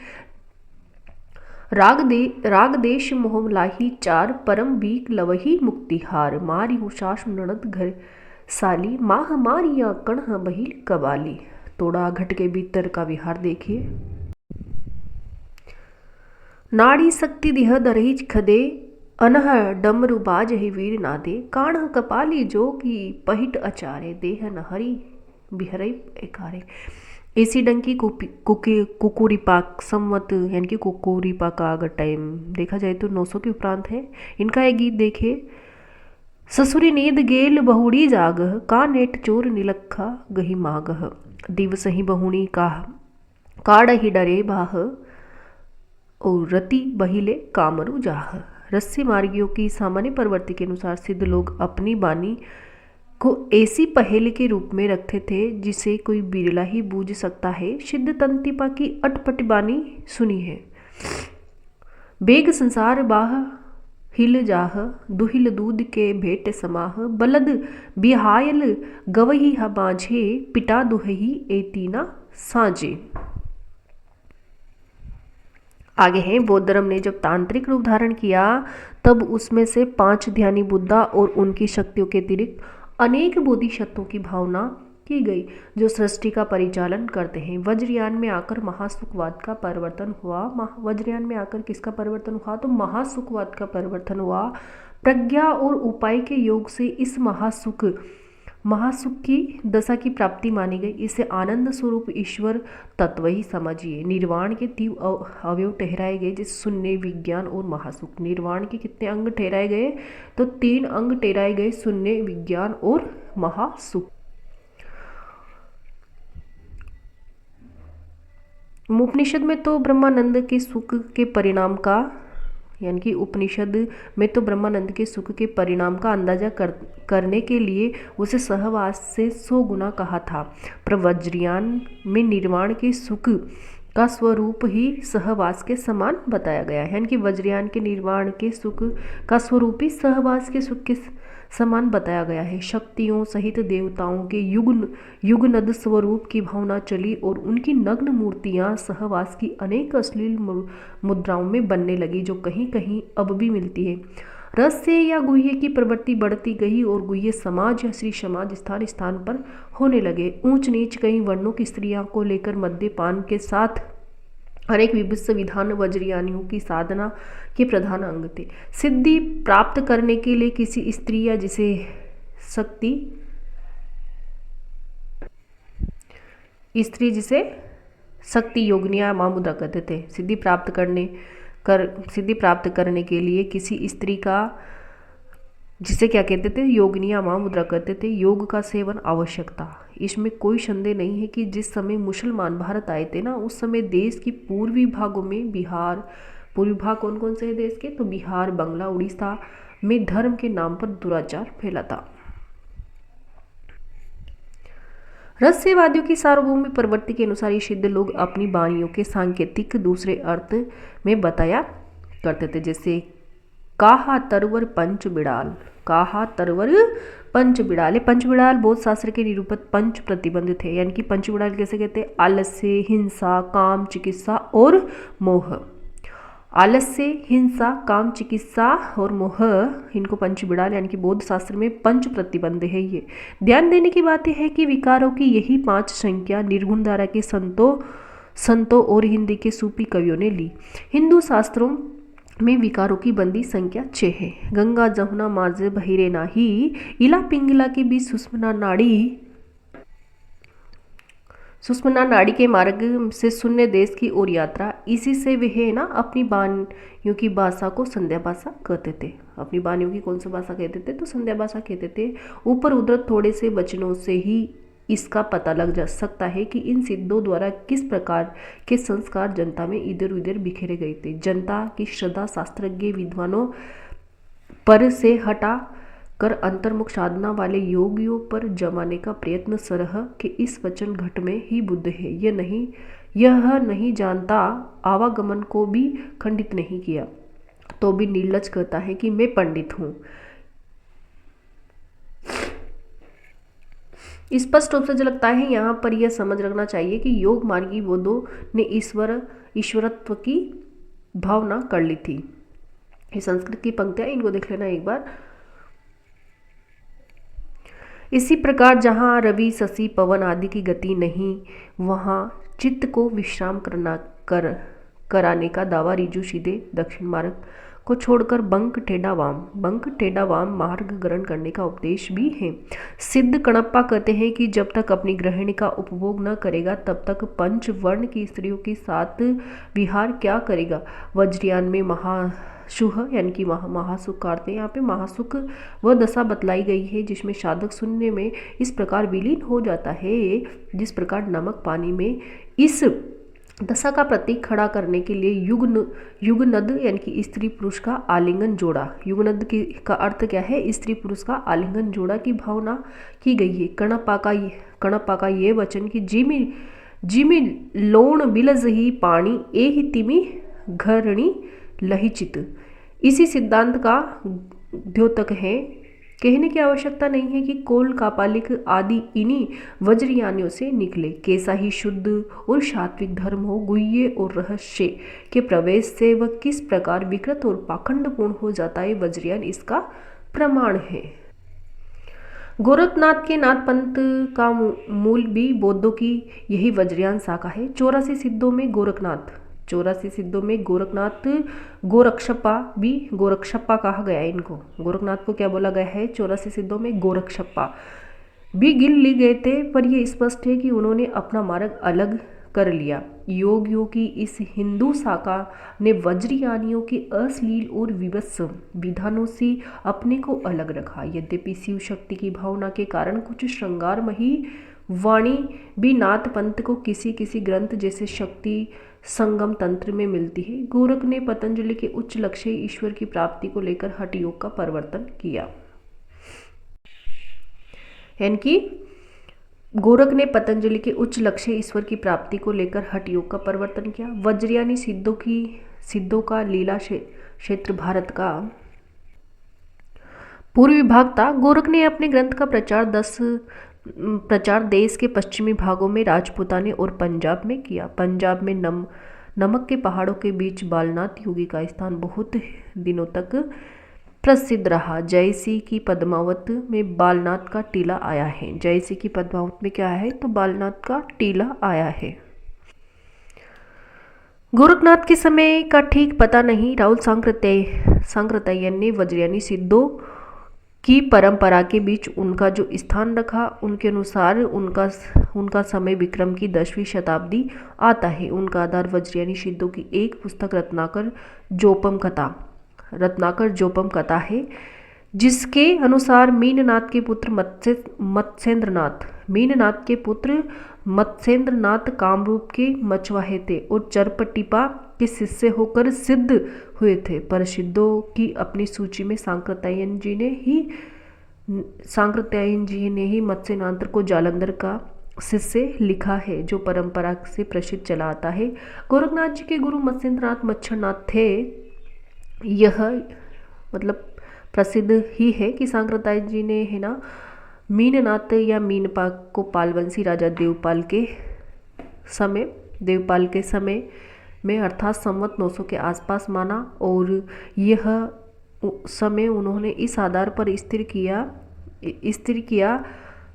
राग देश मोह लाही चार, परम बीक लवही मुक्तिहार, मारी हूँ सास ननद घर साली, माह मारिया कणह बहिल कबाली। तोड़ा घट के भीतर का विहार देखिए। नाड़ी शक्ति दिह दरही खदे, अनह डमरु बाज ही वीर नादे, काणह कपाली जो की पहिट अचारे, देह नहरी बिहरई एकारे। इसी ढंग की कुकुरीपाक संवत, यानी कि कुकुरीपाक का अगर टाइम देखा जाए तो 900 के उपरांत है। इनका एक गीत देखिए। ससुरी नींद गेल बहुड़ी जागह, का नेट चोर निलखा गही मागह, दिवस ही बहुणी काड़ ही डरे बाह, और रति बहिले कामरु जाह। रस्सी मार्गियों की सामान्य प्रवृत्ति के अनुसार सिद्ध लोग अपनी बानी को ऐसी पहेली के रूप में रखते थे जिसे कोई बिरला ही बूझ सकता है। सिद्ध तंतिपा की अटपट बानी सुनी है। बेग संसार बाह हिल जाह, दुहिल दूध के भेंट समाह, बलद बिहायल गवही ह बाझे, पिटा दुहही एतीना साजे। आगे है, बौद्ध धर्म ने जब तांत्रिक रूप धारण किया तब उसमें से 5 ध्यानी बुद्धा और उनकी शक्तियों के अतिरिक्त अनेक बोधिसत्वों की भावना की गई जो सृष्टि का परिचालन करते हैं। वज्रयान में आकर महासुखवाद का परिवर्तन हुआ। वज्रयान में आकर किसका परिवर्तन हुआ? तो महासुखवाद का परिवर्तन हुआ। प्रज्ञा और उपाय के योग से इस महासुख की दशा की प्राप्ति मानी गई। इसे आनंद स्वरूप ईश्वर तत्व ही समझिए। निर्वाण के 3 अवयव ठहराए गए, जैसे शून्य, विज्ञान और महासुख। निर्वाण के कितने अंग ठहराए गए? तो 3 अंग ठहराए गए, शून्य, विज्ञान और महासुख। उपनिषद में तो ब्रह्मानंद के सुख के परिणाम का, यानी कि उपनिषद में तो ब्रह्मानंद के सुख के परिणाम का अंदाजा करने के लिए उसे सहवास से 100 गुना कहा था। पर वज्रयान में निर्वाण के सुख का स्वरूप ही सहवास के समान बताया गया है, यानी कि वज्रयान के निर्वाण के सुख का स्वरूप ही सहवास के सुख के समान बताया गया है। शक्तियों सहित देवताओं के युगनद स्वरूप की भावना चली और उनकी नग्न मूर्तियां सहवास की अनेक अश्लील मुद्राओं में बनने लगी, जो कहीं कहीं अब भी मिलती है। रस या गुह्य की प्रवृत्ति बढ़ती गई और गुह्य समाज या श्री समाज स्थान स्थान पर होने लगे। ऊंच नीच कई वर्णों की स्त्रियों को लेकर मद्यपान के साथ अनेक विभिन्न विधान वज्रयानियों की साधना के प्रधान अंग थे। सिद्धि प्राप्त करने के लिए किसी स्त्री या जिसे शक्ति योगिनिया महामुद्रा कहते थे। सिद्धि प्राप्त करने के लिए किसी स्त्री का, जिसे क्या कहते थे? योगिनिया महामुद्रा कहते थे, योग का सेवन आवश्यक था। इसमें कोई संदेह नहीं है कि जिस समय मुसलमान भारत आए थे ना, उस समय देश की पूर्वी भागों में पूर्वी भाग कौन कौन से देश के? तो बिहार, बंगला, उड़ीसा में धर्म के नाम पर दुराचार फैला था। रहस्यवादियों की सार्वभौमिक प्रवृत्ति के अनुसार ये सिद्ध लोग अपनी वाणियों के सांकेतिक दूसरे अर्थ में बताया करते थे, जैसे काहा तरवर पंच बिड़ाल। काहा तरवर पंच बिड़ाल। पंच बिड़ाल बौद्ध शास्त्र के निरूपित पंच प्रतिबंध थे, यानी कि पंच बिड़ाल कैसे कहते हैं? आलस्य, हिंसा, काम, चिकित्सा और मोह। आलस्य, हिंसा, काम, चिकित्सा और मोह, इनको पंच बिड़ाल यानी कि बौद्ध शास्त्र में पंच प्रतिबंध है। ये ध्यान देने की बात यह है कि विकारों की यही 5 संख्या निर्गुण धारा के संतों और हिंदी के सूफी कवियों ने ली। हिंदू शास्त्रों में विकारों की बंदी संख्या 6 है। गंगा, जमुना, मार्जे, बहिरे नाही, इला पिंगला के बीच सुषुम्ना नाड़ी के मार्ग से शून्य देश की ओर यात्रा। इसी से वे ना अपनी वाणियों की भाषा को संध्या भाषा कहते थे। अपनी वाणियों की कौन सी भाषा कहते थे? तो संध्या भाषा कहते थे। ऊपर उद्धृत थोड़े से वचनों से ही इसका पता लग जा सकता है कि इन सिद्धों द्वारा किस प्रकार के संस्कार जनता में इधर उधर बिखेरे गए थे। जनता की श्रद्धा शास्त्रज्ञ विद्वानों पर से हटा कर अंतर्मुख साधना वाले योगियों पर जमाने का प्रयत्न सरह के इस वचन घट में ही बुद्ध है। यह नहीं जानता, आवागमन को भी खंडित नहीं किया, तो भी निर्लज कहता है कि मैं पंडित हूँ। स्पष्ट रूप से झलकता है। यहाँ पर यह समझ रखना चाहिए कि योग मार्गी बौद्धों ने ईश्वरत्व की भावना कर ली थी। ये संस्कृत की पंक्तियां, इनको देख लेना एक बार। इसी प्रकार जहाँ रवि, शशि, पवन आदि की गति नहीं, वहाँ चित्त को विश्राम कराने का दावा ऋजु सीधे दक्षिण मार्ग को छोड़कर बंक टेढ़ा वाम मार्ग ग्रहण करने का उपदेश भी है। सिद्ध कणप्पा कहते हैं कि जब तक अपनी गृहिणी का उपभोग न करेगा तब तक पंच वर्ण की स्त्रियों के साथ विहार क्या करेगा। वज्रयान में महासुख यानी कि महासुख करते हैं। यहाँ पे महासुख वह दशा बतलाई गई है जिसमें साधक शून्य में इस प्रकार विलीन हो जाता है जिस प्रकार नमक पानी में। इस दशा का प्रतीक खड़ा करने के लिए युगनद यानी कि स्त्री पुरुष का आलिंगन जोड़ा। युगनद का अर्थ क्या है? स्त्री पुरुष का आलिंगन जोड़ा की भावना की गई है। कणप्पा का ये वचन कि जिमी लोण बिलज ही पानी ए ही तिमी घरणी लहिचित, इसी सिद्धांत का द्योतक है। कहने की आवश्यकता नहीं है कि कोल कापालिक आदि इन्हीं वज्रयानियों से निकले। कैसा ही शुद्ध और सात्विक धर्म हो, गुह्य और रहस्य के प्रवेश से वह किस प्रकार विकृत और पाखंडपूर्ण हो जाता है, वज्रयान इसका प्रमाण है। गोरखनाथ के नाथ पंथ का मूल भी बौद्धों की यही वज्रयान शाखा है। 84 सिद्धों में गोरखनाथ गोरक्षप्पा भी गोरक्षप्पा कहा गया है इनको। गोरखनाथ को क्या बोला गया है? 84 सिद्धों में गोरक्षप्पा भी गिन ली गए थे, पर यह स्पष्ट है कि उन्होंने अपना मार्ग अलग कर लिया। योगियों की इस हिंदू शाखा ने वज्रयानियों के अश्लील और विवश विधानों से अपने को अलग रखा। यद्यपि शिव शक्ति की भावना के कारण कुछ श्रृंगारमयी वाणी भी नाथ पंथ को किसी किसी ग्रंथ जैसे शक्ति संगम तंत्र में मिलती है। गोरख ने पतंजलि के उच्च लक्ष्य ईश्वर की प्राप्ति को लेकर हठ योग का प्रवर्तन किया। यानी कि गोरख ने पतंजलि के उच्च लक्ष्य ईश्वर की प्राप्ति को लेकर हठ योग का प्रवर्तन किया। वज्रयानी सिद्धों का लीला क्षेत्र भारत का पूर्वी भाग था। गोरख ने अपने ग्रंथ का प्रचार देश के पश्चिमी भागों में राजपूताने और पंजाब में किया। पंजाब में नमक के पहाड़ों के बीच बालनाथ योगी का स्थान बहुत दिनों तक प्रसिद्ध रहा। जयसी की पद्मावत में बालनाथ का टीला आया है। जयसी की पद्मावत में क्या है? तो बालनाथ का टीला आया है। गोरखनाथ के समय का ठीक पता नहीं। राहुल सांकृत्यायन ने वज्रयानी सिद्धों की परंपरा के बीच उनका जो स्थान रखा, उनके अनुसार उनका समय विक्रम की 10वीं शताब्दी आता है। उनका आधार वज्रयानी सिद्धों की एक पुस्तक रत्नाकर जोपम कथा है, जिसके अनुसार मीननाथ के पुत्र मत्स्येंद्रनाथ कामरूप के मछुआरे थे और चरपटिपा के शिष्य होकर सिद्ध हुए थे। पर सिद्धों की अपनी सूची में सांकृत्यायन जी ने ही मत्स्येंद्रनाथ को जालंधर का शिष्य लिखा है, जो परंपरा से प्रसिद्ध चला आता है। गोरखनाथ जी के गुरु मत्स्येंद्रनाथ मच्छरनाथ थे। यह मतलब प्रसिद्ध ही है कि सांकृत्यायन जी ने है ना मीननाथ या मीनपा को पालवंशी राजा देवपाल के समय में अर्थात संवत 900 के आसपास माना, और यह समय उन्होंने इस आधार पर स्थिर किया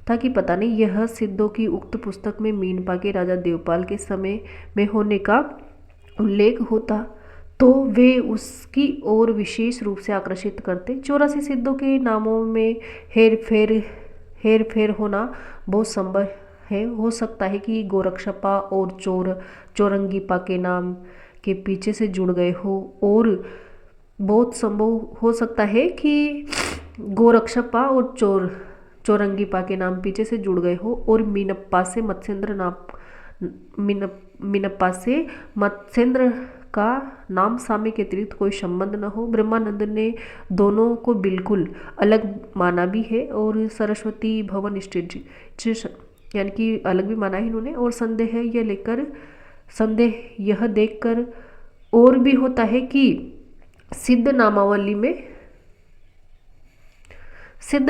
था कि पता नहीं यह सिद्धों की उक्त पुस्तक में मीनपा के राजा देवपाल के समय में होने का उल्लेख होता तो वे उसकी ओर विशेष रूप से आकर्षित करते। 84 सिद्धों के नामों में हेर फेर होना बहुत संभव है। हो सकता है कि गोरक्षप्पा और चौरंगीपा के नाम के पीछे से जुड़ गए हो, और बहुत संभव हो सकता है कि गोरक्षप्पा और चौरंगीपा के नाम पीछे से जुड़ गए हो, और मीनप्पा से मत्स्येंद्र का नाम सामे के अतिरिक्त कोई संबंध न हो। ब्रह्मानंद ने दोनों को बिल्कुल अलग माना भी है, और सरस्वती भवन यानी कि अलग भी माना है इन्होंने। और संदेह यह देखकर और भी होता है कि सिद्ध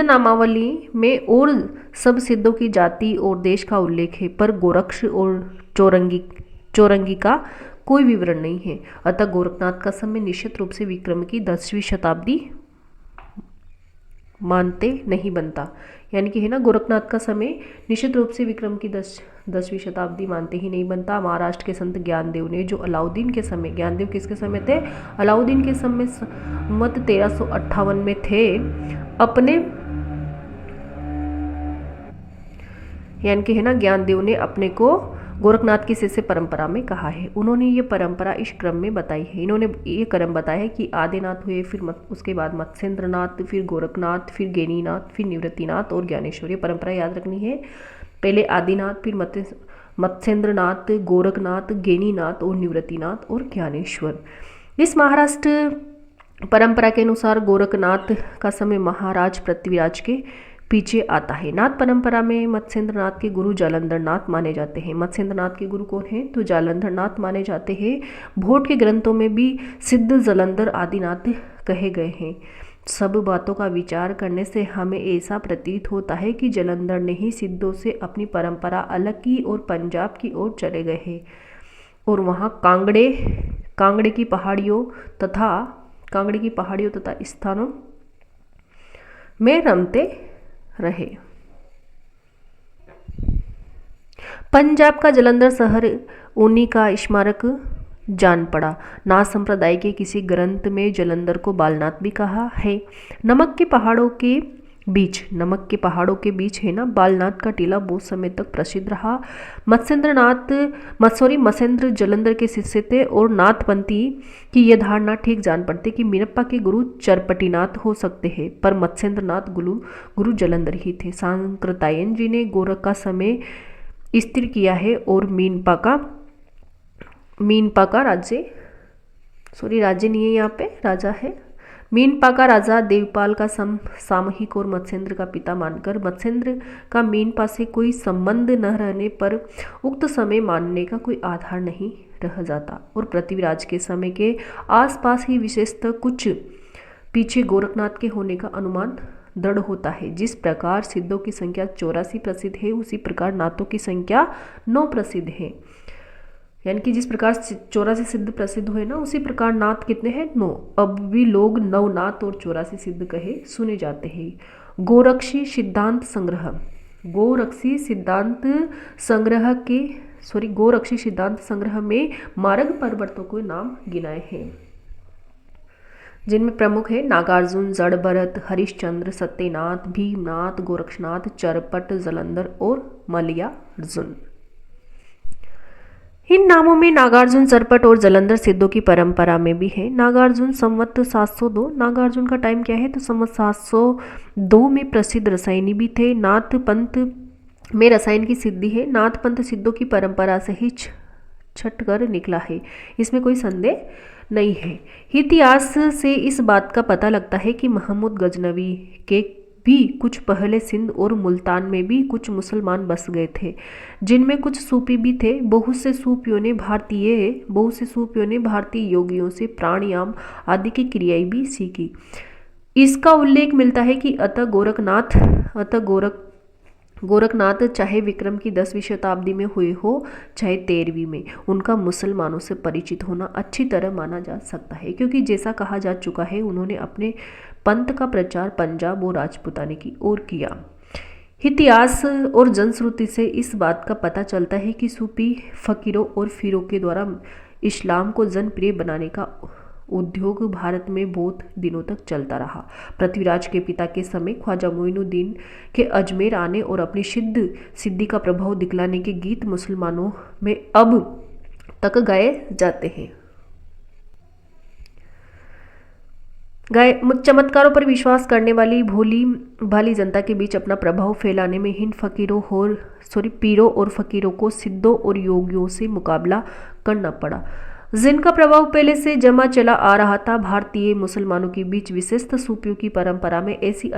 नामावली में और सब सिद्धों की जाति और देश का उल्लेख है, पर गोरक्ष और चौरंगी का कोई विवरण नहीं है। अतः गोरखनाथ का समय निश्चित रूप से विक्रम की 10वीं शताब्दी मानते नहीं बनता। यानी कि है ना गोरखनाथ का समय निश्चित रूप से विक्रम की 10वीं शताब्दी मानते ही नहीं बनता। महाराष्ट्र के संत ज्ञानदेव ने जो अलाउद्दीन के समय, ज्ञानदेव किसके समय थे? अलाउद्दीन के समय मत 1358 में थे, अपने यानी कि है ना ज्ञानदेव ने अपने को गोरखनाथ की शिष्य परंपरा में कहा है। उन्होंने ये परंपरा इस क्रम में बताई है। इन्होंने ये क्रम बताया है कि आदिनाथ हुए, फिर उसके बाद मत्स्येंद्रनाथ, फिर गोरखनाथ, फिर गेनीनाथ, फिर निवृत्तिनाथ और ज्ञानेश्वर। ये परंपरा याद रखनी है। पहले आदिनाथ, फिर मत्स्येंद्रनाथ, गोरखनाथ, गेनीनाथ और निवृत्तिनाथ और ज्ञानेश्वर। इस महाराष्ट्र परंपरा के अनुसार गोरखनाथ का समय महाराज पृथ्वीराज के पीछे आता है। नाथ परंपरा में मत्स्येंद्रनाथ के गुरु जालंधरनाथ माने जाते हैं। मत्स्येंद्रनाथ के गुरु कौन हैं? तो जालंधरनाथ माने जाते हैं। भोट के ग्रंथों में भी सिद्ध जालंधर आदिनाथ कहे गए हैं। सब बातों का विचार करने से हमें ऐसा प्रतीत होता है कि जालंधर ने ही सिद्धों से अपनी परंपरा अलग की और पंजाब की ओर चले गए हैं और वहाँ कांगड़े की पहाड़ियों तथा स्थानों में रमते रहे। पंजाब का जालंधर शहर उन्हीं का स्मारक जान पड़ा। नाथ संप्रदाय के किसी ग्रंथ में जालंधर को बालनाथ भी कहा है। नमक के पहाड़ों के बीच है ना बालनाथ का टीला बहुत समय तक प्रसिद्ध रहा। मत्स्येंद्र जालंधर के शिष्य थे और नाथपंथी की यह धारणा ठीक जान पड़ती कि मीनप्पा के गुरु चरपटीनाथ हो सकते हैं, पर मत्स्येंद्र नाथ गुरु जालंधर ही थे। सांकृत्यायन जी ने गोरख का समय स्थिर किया है और मीनपा का राज्य नहीं है, यहाँ पे राजा है। मीनपा का राजा देवपाल का सामयिक और मत्स्येंद्र का पिता मानकर मत्स्येंद्र का मीनपा से कोई संबंध न रहने पर उक्त समय मानने का कोई आधार नहीं रह जाता और पृथ्वीराज के समय के आसपास ही विशेषतः कुछ पीछे गोरखनाथ के होने का अनुमान दृढ़ होता है। जिस प्रकार सिद्धों की संख्या 84 प्रसिद्ध है, उसी प्रकार नाथों की संख्या 9 प्रसिद्ध है। यानी कि जिस प्रकार 84 सिद्ध प्रसिद्ध हुए ना, उसी प्रकार नाथ कितने हैं? 9। अब भी लोग नवनाथ और 84 सिद्ध कहे सुने जाते हैं। गोरक्षी सिद्धांत संग्रह में मार्ग पर्वतों के नाम गिनाए हैं, जिनमें प्रमुख है नागार्जुन, जड़भरत, हरिश्चंद्र, सत्यनाथ, भीमनाथ, गोरक्षनाथ, चरपट, जालंधर और मलयार्जुन। इन नामों में नागार्जुन, चरपट और जालंधर सिद्धों की परंपरा में भी है। नागार्जुन संवत 702, नागार्जुन का टाइम क्या है? तो संवत 702 में प्रसिद्ध रसायनी भी थे। नाथ पंथ में रसायन की सिद्धि है। नाथ पंथ सिद्धों की परंपरा से ही छट कर निकला है, इसमें कोई संदेह नहीं है। इतिहास से इस बात का पता लगता है कि महमूद गजनवी के भी कुछ पहले सिंध और मुल्तान में भी कुछ मुसलमान बस गए थे, जिनमें कुछ सूफी भी थे। बहुत से सूफियों ने भारतीय योगियों से प्राणायाम आदि की क्रियाएं भी सीखी। इसका उल्लेख मिलता है कि गोरखनाथ चाहे विक्रम की 10वीं शताब्दी में हुए हो चाहे 13वीं में, उनका मुसलमानों से परिचित होना अच्छी तरह माना जा सकता है, क्योंकि जैसा कहा जा चुका है उन्होंने अपने पंथ का प्रचार पंजाब और राजपूताने की ओर किया। इतिहास और जनश्रुति से इस बात का पता चलता है कि सूफी फकीरों और पीरों के द्वारा इस्लाम को जनप्रिय बनाने का उद्योग भारत में बहुत दिनों तक चलता रहा। पृथ्वीराज के पिता के समय ख्वाजा मोइनुद्दीन के अजमेर आने और अपनी सिद्धि का प्रभाव दिखलाने के गीत मुसलमानों में अब तक गाए जाते हैं। चमत्कारों पर विश्वास करने वाली भोली भाली जनता के बीच अपना प्रभाव फैलाने में हिंद पीरों और फकीरों को सिद्धों और योगियों से मुकाबला करना पड़ा, जिनका प्रभाव पहले से जमा चला आ रहा था। भारतीय मुसलमानों के बीच विशेषतः सूफियों की परंपरा में ऐसी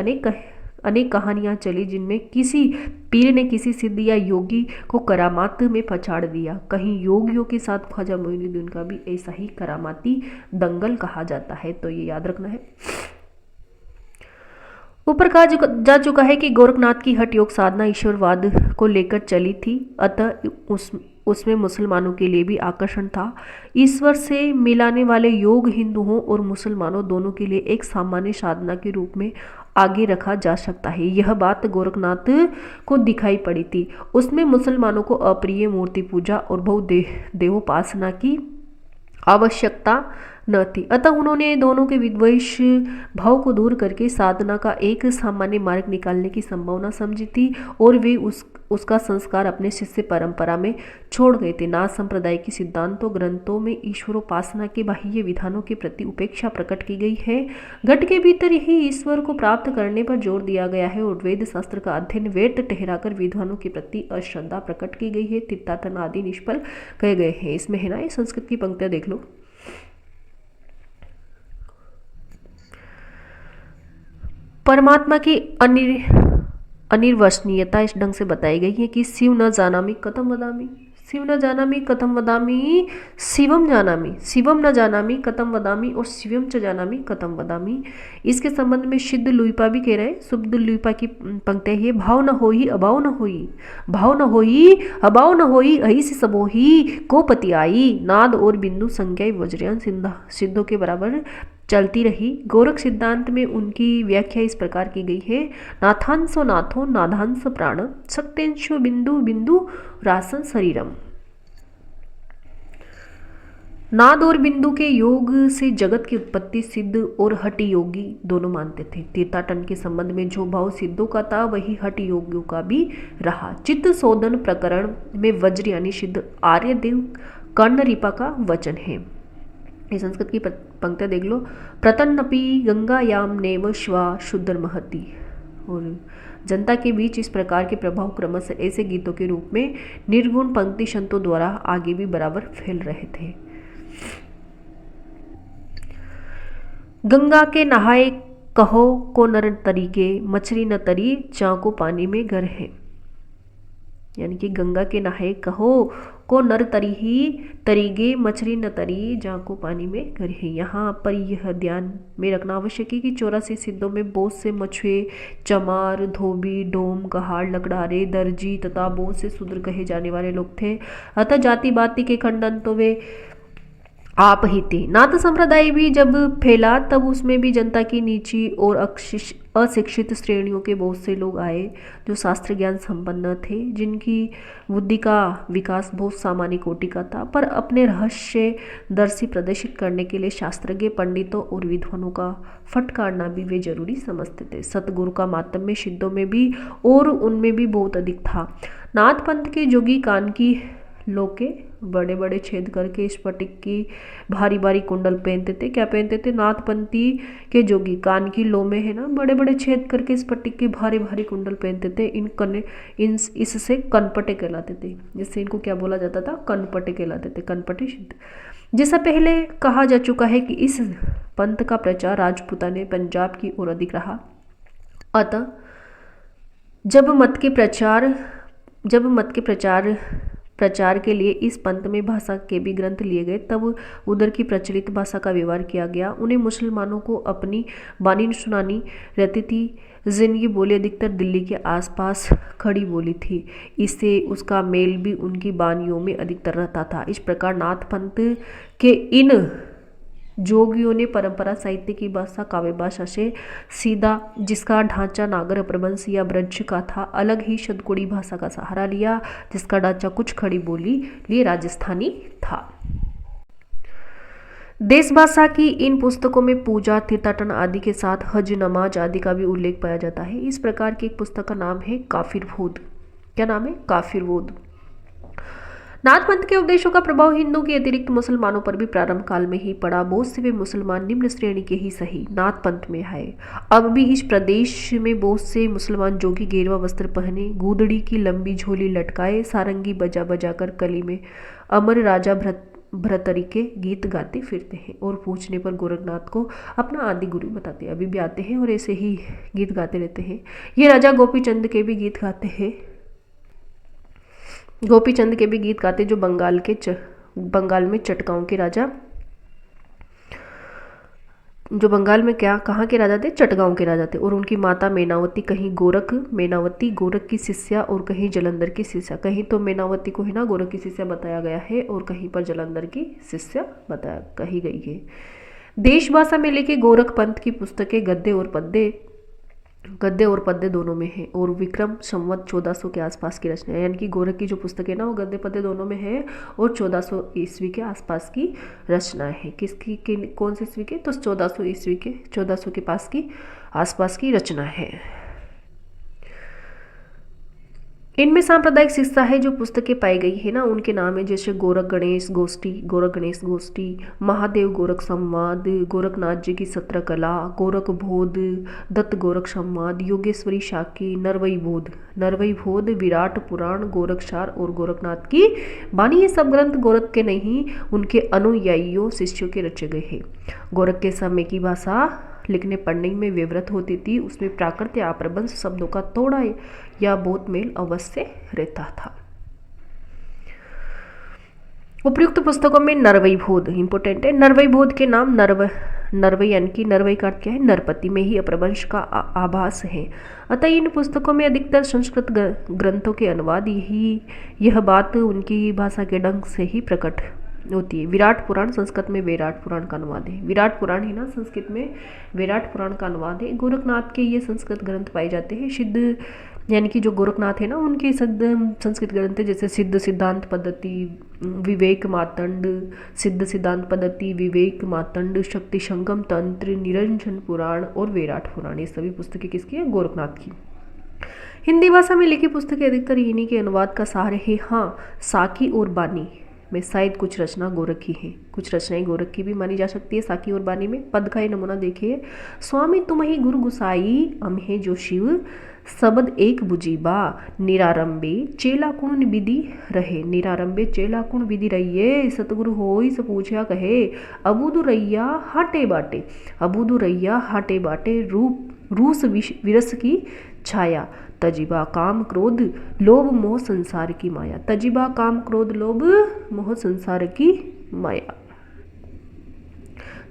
अनेक कहानियां चली, जिनमें किसी पीर ने किसी सिद्ध या योगी को करामात में पछाड़ दिया। कहीं योगियों के साथ ख्वाजा मोइनुद्दीन का भी ऐसा ही करामाती दंगल कहा जाता है, तो ये याद रखना है। ऊपर कहा जा चुका है कि गोरखनाथ की हठ योग साधना ईश्वरवाद को लेकर चली थी, अतः उसमें मुसलमानों के लिए भी आकर्षण था। ईश्वर से मिलाने वाले योग हिंदुओं और मुसलमानों दोनों के लिए एक सामान्य साधना के रूप में आगे रखा जा सकता है। यह बात गोरखनाथ को दिखाई पड़ी थी। उसमें मुसलमानों को अप्रिय मूर्ति पूजा और बहुदेवोपासना की आवश्यकता न थी, अतः उन्होंने दोनों के विद्वेष भाव को दूर करके साधना का एक सामान्य मार्ग निकालने की संभावना समझी थी और वे उसका संस्कार अपने शिष्य परंपरा में छोड़ गए थे। नाथ संप्रदाय के सिद्धांतों ग्रंथों में ईश्वरोपासना के बाह्य विधानों के प्रति उपेक्षा प्रकट की गई है। घट के भीतर ही ईश्वर को प्राप्त करने पर जोर दिया गया है और वेद शास्त्र का अध्ययन व्यर्थ ठहराकर विद्वानों के प्रति अश्रद्धा प्रकट की गई है। तीर्थाटन आदि निष्फल कहे गए हैं। इसमें है ना, ये संस्कृत की पंक्तियां देख लो। परमात्मा की अनिर्वचनीयता इस ढंग से बताई गई है कि शिव न जानामि कथम वदामि, शिव न जानामि कथम वदामि शिवम जानामि, शिवम न जानामि कथम वदामि और शिवम च जानामि कथम वदामि। इसके संबंध में सिद्ध लुइपा भी कह रहे हैं। शुद्ध लुइपा की पंक्तियां ये, भाव न होई अभाव न होई, भाव न होई अभाव न होई, अहि से सबोही को पति आई, नाद और बिंदु संज्ञा वज्रयान सिंधा, सिद्धों के बराबर चलती रही। गोरख सिद्धांत में उनकी व्याख्या इस प्रकार की गई है, नाथांसो नाथो नादांस प्राण, शक्तेंशो बिंदु बिंदु रासन शरीरम। नाद और बिंदु के योग से जगत की उत्पत्ति सिद्ध और हठि योगी दोनों मानते थे। तीर्थाटन के संबंध में जो भाव सिद्धों का था वही हठि योगियों का भी रहा। चित्त शोधन प्रकरण में वज्र यानी सिद्ध आर्यदेव कर्णरिपा का वचन है। ये संस्कृत की पंक्तियां देख लो, प्रतन्नपि गंगायाम नेव श्वा शुद्धर महति। और जनता के बीच इस प्रकार के प्रभाव क्रमशः ऐसे गीतों के रूप में निर्गुण पंक्ति संतों द्वारा आगे भी बराबर फैल रहे थे। गंगा के नहाए कहो को नर तरीके, मछली न तरी चाको पानी में घर है। यानी कि गंगा के नहाए कहो को नर तरी ही तरीगे, मछली न तरी जाको पानी में घर है। यहाँ पर यह ध्यान में रखना आवश्यक है कि 84 सिद्धों में बहुत से मछुए, चमार, धोबी, डोम, कहाड़, लकड़ारे, दर्जी तथा बहुत से शूद्र कहे जाने वाले लोग थे। अतः जाति बाति के खंडन तो वे आप ही थे। नाथ संप्रदाय भी जब फैला तब उसमें भी जनता की नीची और अशिक्षित श्रेणियों के बहुत से लोग आए जो शास्त्र ज्ञान संपन्न थे, जिनकी बुद्धि का विकास बहुत सामान्य कोटि का था, पर अपने रहस्य दर्शी प्रदर्शित करने के लिए शास्त्रज्ञ पंडितों और विद्वानों का फटकारना भी वे जरूरी समझते थे। सतगुरु का मातम्य सिद्धों में भी और उनमें भी बहुत अधिक था। नाथ पंथ के जोगी कान की लोके बड़े बड़े छेद करके स्फटिक की भारी भारी कुंडल पहनते थे। क्या पहनते थे? नाथपंथी के जोगी कान की लो में है ना बड़े बड़े छेद करके स्फटिक के भारी भारी कुंडल पहनते थे। इससे कनपटे कहलाते थे। जिससे इनको क्या बोला जाता था? कनपटे कहलाते थे। कनपटे सिद्ध। जैसा पहले कहा जा चुका है कि इस पंथ का प्रचार राजपूताने पंजाब की ओर अधिक रहा। अतः जब मत के प्रचार के लिए इस पंथ में भाषा के भी ग्रंथ लिए गए, तब उधर की प्रचलित भाषा का व्यवहार किया गया। उन्हें मुसलमानों को अपनी वाणी सुनानी रहती थी, जिनकी बोली अधिकतर दिल्ली के आसपास खड़ी बोली थी। इससे उसका मेल भी उनकी वाणियों में अधिकतर रहता था। इस प्रकार नाथ पंथ के इन जोगियों ने परंपरा साहित्य की भाषा काव्य भाषा से सीधा, जिसका ढांचा नागर अपभ्रंश या ब्रज का था, अलग ही शतकोड़ी भाषा का सहारा लिया, जिसका ढांचा कुछ खड़ी बोली लिए राजस्थानी था। देश भाषा की इन पुस्तकों में पूजा, तीर्थाटन आदि के साथ हज, नमाज आदि का भी उल्लेख पाया जाता है। इस प्रकार की एक पुस्तक का नाम है काफिरवोद। क्या नाम है? काफिरवोद। नाथ पंथ के उपदेशों का प्रभाव हिंदू के अतिरिक्त मुसलमानों पर भी प्रारंभ काल में ही पड़ा। बहुत से वे मुसलमान निम्न श्रेणी के ही सही नाथ पंथ में आए। अब भी इस प्रदेश में बहुत से मुसलमान जोगी गेरुआ वस्त्र पहने, गूदड़ी की लंबी झोली लटकाए, सारंगी बजा बजा कर कली में अमर राजा भरतरी के गीत गाते फिरते हैं और पूछने पर गोरखनाथ को अपना आदि गुरु बताते हैं। अभी भी आते हैं और ऐसे ही गीत गाते रहते हैं। ये राजा गोपीचंद के भी गीत गाते हैं। गोपीचंद के भी गीत गाते जो बंगाल में चटगांव के राजा, जो बंगाल में कहाँ के राजा थे? चटगांव के राजा थे। और उनकी माता मेनावती, कहीं मेनावती गोरख की शिष्या और कहीं जलंधर की शिष्या। कहीं तो मेनावती को है ना गोरख की शिष्या बताया गया है और कहीं पर जलंधर की शिष्या कही गई है। देश भाषा में लिखे गोरख पंथ की पुस्तकें गद्य और पद्य दोनों में है और विक्रम संवत 1400 के आसपास की रचना है। यानी कि गोरख की जो पुस्तक है ना वो गद्य पद्य दोनों में है और 1400 ईस्वी के आसपास की रचना है। कौन से ईस्वी के? तो 1400 ईस्वी के, 1400 के पास की आसपास की रचना है। इनमें सांप्रदायिक शिक्षा है जो पुस्तकें पाई गई है ना उनके नाम है, जैसे गोरख गणेश गोष्ठी, महादेव गोरख संवाद, गोरखनाथ जी की 17 कला, गोरख बोध, दत्त गोरख संवाद, योगेश्वरी शाकी, नरवई बोध, विराट पुराण, गोरखसार और गोरखनाथ की वाणी। ये सब ग्रंथ गोरख के नहीं उनके अनुयायियों शिष्यों के रचे गए हैं। गोरख के समय की भाषा लिखने पढ़ने में विवृत होती थी। उसमें प्राकृत या अपभ्रंश शब्दों का थोड़ा या बहुत मेल अवश्य रहता था। उपयुक्त पुस्तकों में नरवई बोध इंपॉर्टेंट है। नरवई बोध के नाम नरवई यानी कि नरवई का अर्थ क्या है, नरपति में ही अपभ्रंश का आभास है। अतः इन पुस्तकों में अधिकतर संस्कृत ग्रंथों के अनुवाद यह बात उनकी भाषा के ढंग से ही प्रकट होती है। विराट पुराण संस्कृत में विराट पुराण का अनुवाद है। विराट पुराण है ना, संस्कृत में विराट पुराण का अनुवाद है। गोरखनाथ के ये संस्कृत ग्रंथ पाए जाते हैं। सिद्ध यानी कि जो गोरखनाथ है ना, उनके संस्कृत ग्रंथ है, जैसे सिद्ध सिद्धांत पद्धति, विवेक मातंड, सिद्ध सिद्धांत पद्धति, विवेक मातंड, शक्ति संगम तंत्र, निरंजन पुराण और विराट पुराण, ये सभी पुस्तकें किसकी है, गोरखनाथ की। हिंदी भाषा में लिखी पुस्तकें अधिकतर इन्हीं के अनुवाद का सहारा है। हाँ, साकी और बानी में शायद कुछ रचना गोरख की है, कुछ रचनाएं गोरख की भी मानी जा सकती है साकी और बानी में। पद का ये नमूना देखिए, स्वामी तुम ही गुरु गुसाई अम्हे जो शिव, शब्द एक बुजीबा, निरारंभे चेला कुण विधि रहे, निरारंभे चेला कुण विधि रहिए, सतगुरु होई से पूछया कहे, अबूदु रैया हाटे बाटे, अबूदु रैया हाटे बाटे, रूस विरस की छाया, तजिबा काम क्रोध लोभ मोह संसार की माया, तजिबा काम क्रोध लोभ मोह संसार की माया।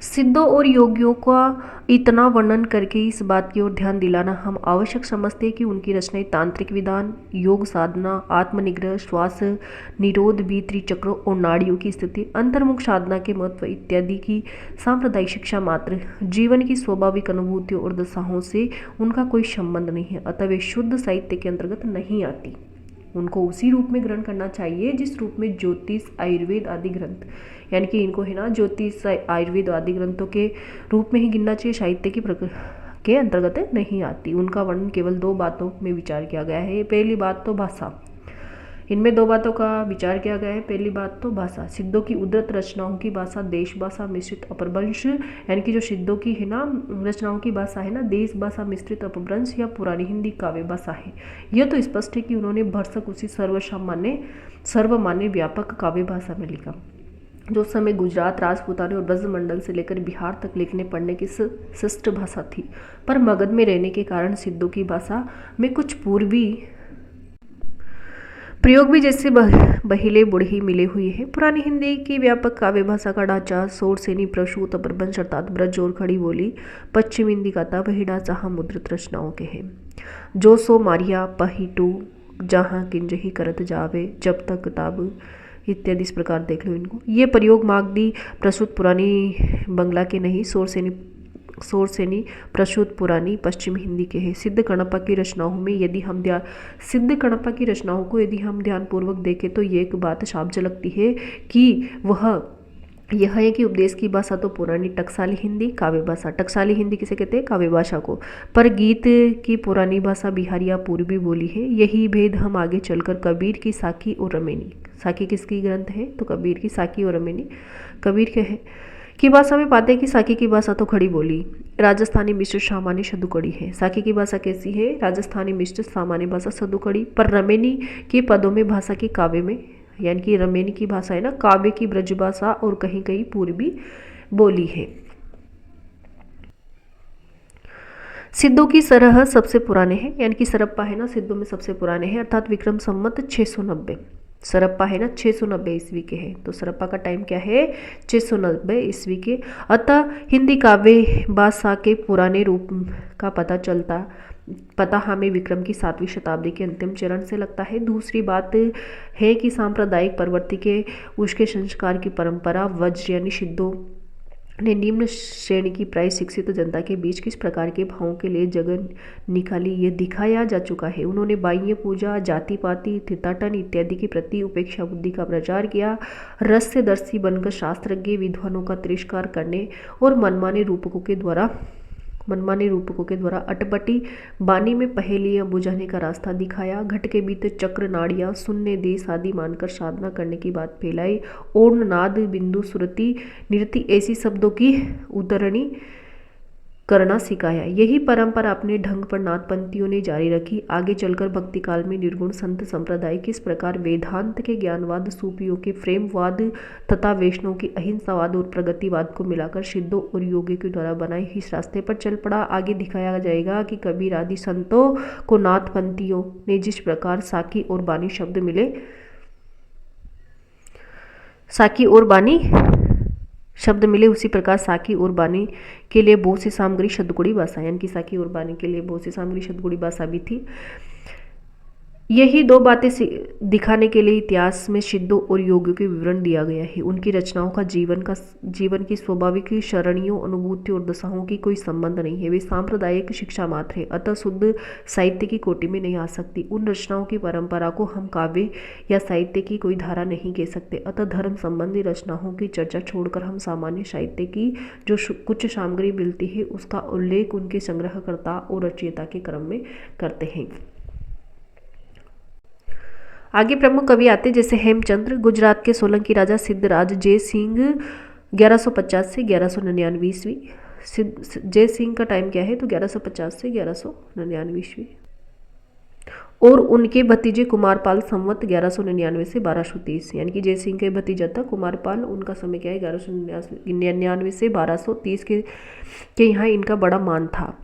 सिद्धों और योगियों का इतना वर्णन करके इस बात की ओर ध्यान दिलाना हम आवश्यक समझते हैं कि उनकी रचनाएं तांत्रिक विधान, योग साधना, आत्मनिग्रह, श्वास निरोध, भीतरी चक्रों और नाड़ियों की स्थिति, अंतर्मुख साधना के महत्व इत्यादि की सांप्रदायिक शिक्षा मात्र, जीवन की स्वाभाविक अनुभूतियों और दशाओं से उनका कोई संबंध नहीं है। अतः वे शुद्ध साहित्य के अंतर्गत नहीं आती। उनको उसी रूप में ग्रहण करना चाहिए जिस रूप में ज्योतिष, आयुर्वेद आदि ग्रंथ, यानी कि इनको है ना ज्योतिष, आयुर्वेद आदि ग्रंथों के रूप में ही गिनना चाहिए, साहित्य की के अंतर्गत नहीं आती। उनका वर्णन केवल दो बातों में विचार किया गया है। पहली बात तो भाषा, इनमें दो बातों का विचार किया गया है। पहली बात तो भाषा, सिद्धों की उद्धृत रचनाओं की भाषा देश भाषा मिश्रित अपभ्रंश, यानी कि जो सिद्धों की है ना रचनाओं की भाषा है ना, देश भाषा मिश्रित अपभ्रंश या पुरानी हिंदी काव्य भाषा है। यह तो स्पष्ट है कि उन्होंने भरसक उसी सर्वमान्य व्यापक काव्य भाषा में लिखा जो उस समय गुजरात, राजपूताने और ब्रजमंडल से लेकर बिहार तक लिखने पढ़ने की शिष्ट भाषा थी। पर मगध में रहने के कारण सिद्धों की भाषा में कुछ पूर्वी प्रयोग भी जैसे बहिले बुढ़ी मिले हुए हैं। पुरानी हिंदी की व्यापक काव्य भाषा का ढांचा सोरसेनी, प्रसूत, अपभ्रंश अर्थात ब्रज और खड़ी बोली, पश्चिम हिंदी का था वही ढांचा हम मुद्रित रचनाओं के हैं। जो सो मारिया पहिटू जहाँ किंजही करत जावे जब तक किताब इत्यादि इस प्रकार देख लो इनको। ये प्रयोग मागधी प्रसूत पुरानी बंगला के नहीं, सोरसेनी प्रसूत पुरानी पश्चिम हिंदी के हैं। सिद्ध कणप्पा की रचनाओं में यदि हम ध्यान पूर्वक देखें तो ये एक बात साफ झलकती है कि वह यह है कि उपदेश की भाषा तो पुरानी टकसाली हिंदी काव्य भाषा, टकसाली हिंदी किसे कहते हैं, काव्य भाषा को, पर गीत की पुरानी भाषा बिहारी या पूर्वी बोली है। यही भेद हम आगे चलकर कबीर की साकी और रमेनी, साकी किसकी ग्रंथ है तो कबीर की, साकी और रमेनी कबीर के हैं, की भाषा में पाते हैं कि साकी की भाषा तो खड़ी बोली राजस्थानी मिश्रित सामान्य सदुकड़ी है। साकी की भाषा कैसी है, राजस्थानी मिश्रित सामान्य भाषा सदुकड़ी, पर रमेनी के पदों में भाषा की काव्य में, यानी कि रमेनी की भाषा है ना काव्य की ब्रज भाषा और कहीं कहीं पूर्वी बोली है। सिद्धों की सरह सबसे पुराने हैं, यानी कि सरप्पा है ना सिद्धों में सबसे पुराने हैं, अर्थात विक्रम संवत 690। सरप्पा है ना 690 ईस्वी के हैं, तो सरप्पा का टाइम क्या है 690 ईस्वी के। अतः हिंदी काव्य भाषा के पुराने रूप का पता हमें विक्रम की 7वीं शताब्दी के अंतिम चरण से लगता है। दूसरी बात है कि सांप्रदायिक प्रवृत्ति के उसके संस्कार की परंपरा वज्र यानी सिद्धों ने निम्न श्रेणी की प्राय शिक्षित जनता के बीच किस प्रकार के भावों के लिए जगह निकाली ये दिखाया जा चुका है। उन्होंने बाह्य पूजा, जाति पाति, तीर्थाटन इत्यादि के प्रति उपेक्षा बुद्धि का प्रचार किया। रस्यदर्शी बनकर शास्त्रज्ञ विद्वानों का तिरस्कार करने और मनमाने रूपकों के द्वारा अटपटी बानी में पहेलियां बुझाने का रास्ता दिखाया। घट के भीतर चक्र, नाड़ियां, शून्य, देश आदि मानकर साधना करने की बात फैलाई। ओर्ण, नाद, बिंदु, श्रुति, नृत्य ऐसी शब्दों की उतरणी करना सिखाया। यही परंपरा अपने ढंग पर नाथपंथियों ने जारी रखी। आगे चलकर भक्ति काल में निर्गुण संत संप्रदाय किस प्रकार वेदांत के ज्ञानवाद, सूफियों के प्रेमवाद तथा वैष्णव की अहिंसावाद और प्रगतिवाद को मिलाकर सिद्धों और योगियों के द्वारा बनाए इस रास्ते पर चल पड़ा। आगे दिखाया जाएगा कि कबीर आदि संतों को नाथपंथियों ने जिस प्रकार साकी और बानी शब्द मिले, साकी और बानी शब्द मिले, उसी प्रकार साकी और बानी के लिए बहुत सी सामग्री शतगुणी भाषा, यानी कि साकी और बानी के लिए बहुत सी सामग्री शतगुणी भाषा भी थी। यही दो बातें दिखाने के लिए इतिहास में सिद्धों और योगियों के विवरण दिया गया है। उनकी रचनाओं का जीवन की स्वाभाविक शरणियों, अनुभूतियों और दशाओं की कोई संबंध नहीं है। वे सांप्रदायिक शिक्षा मात्र है, अतः शुद्ध साहित्य की कोटि में नहीं आ सकती। उन रचनाओं की परंपरा को हम काव्य या साहित्य की कोई धारा नहीं कह सकते। अतः धर्म संबंधी रचनाओं की चर्चा छोड़कर हम सामान्य साहित्य की जो कुछ सामग्री मिलती है उसका उल्लेख उनके संग्रहकर्ता और रचयिता के क्रम में करते हैं। आगे प्रमुख कवि आते जैसे हेमचंद्र, गुजरात के सोलंकी राजा सिद्धराज जय सिंह 1150 से 1199 ईस्वी। जय सिंह का टाइम क्या है तो 1150 से 1199 ईस्वी। और उनके भतीजे कुमारपाल संवत 1199 से 1230, यानी कि जय सिंह के भतीजा था कुमारपाल, उनका समय क्या है 1199 से 1230 के यहाँ इनका बड़ा मान था।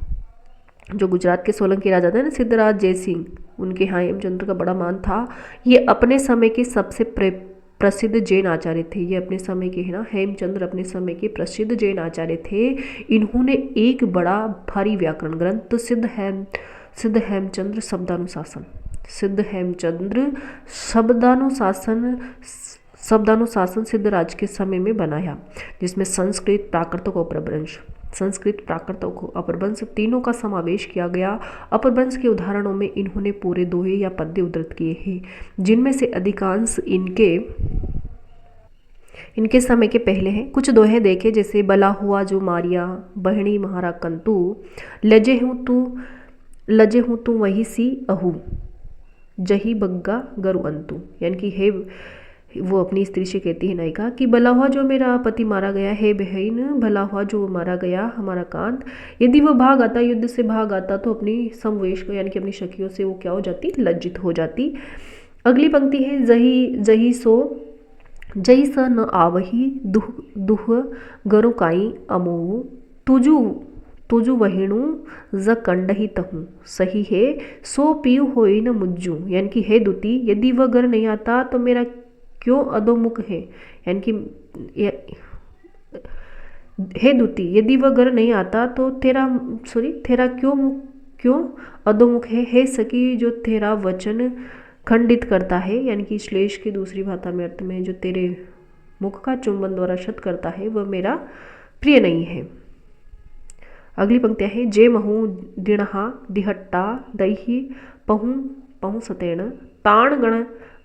जो गुजरात के सोलंकी राजा थे ना सिद्धराज जय सिंह, उनके यहाँ हेमचंद्र का बड़ा मान था। ये अपने समय के सबसे प्रसिद्ध जैन आचार्य थे। ये अपने समय के है ना, हेमचंद्र अपने समय के प्रसिद्ध जैन आचार्य थे। इन्होंने एक बड़ा भारी व्याकरण ग्रंथ सिद्ध हेमचंद्र शब्दानुशासन, सिद्ध हेमचंद्र शब्दानुशासन सिद्धराज के समय में बनाया, जिसमें संस्कृत, प्राकृत और अपभ्रंश, संस्कृत, प्राकृत और अपभ्रंश तीनों का समावेश किया गया। अपभ्रंश के उदाहरणों में इन्होंने पूरे दोहे या पद्य उद्धृत किए हैं, जिनमें से अधिकांश इनके समय के पहले हैं। कुछ दोहे देखे जैसे बला हुआ जो मारिया, बहणी महारा कंतु, लजे हूँ तू वही सी अहू, जही बग्गा गरु अंतु, यानी कि हे वो अपनी स्त्री से कहती है नायिका कि भला हुआ जो मेरा पति मारा गया है बहन, भला हुआ जो मारा गया हमारा कांत। यदि वो भाग आता, युद्ध से भाग आता तो अपनी समवेश को यानी कि अपनी सखियों से वो क्या हो जाती, लज्जित हो जाती। अगली पंक्ति है जही स न आवही दुह गरु काई अमोहु, तुजु वहिणु ज कंडही तहु, सही है सो पीयू होई न मुज्जू, यानी कि हे दुती यदि वह घर नहीं आता तो मेरा क्यों अधोमुख है, यानी कि हे दुती यदि वह घर नहीं आता तो तेरा क्यों अधोमुख है। हे सखी जो तेरा वचन खंडित करता है, यानी कि श्लेष की दूसरी भाषा में अर्थ में जो तेरे मुख का चुंबन द्वारा शत करता है वह मेरा प्रिय नहीं है। अगली पंक्तियां है जे महू दिणहा दिहट्टा दही पहु सतेण, ताण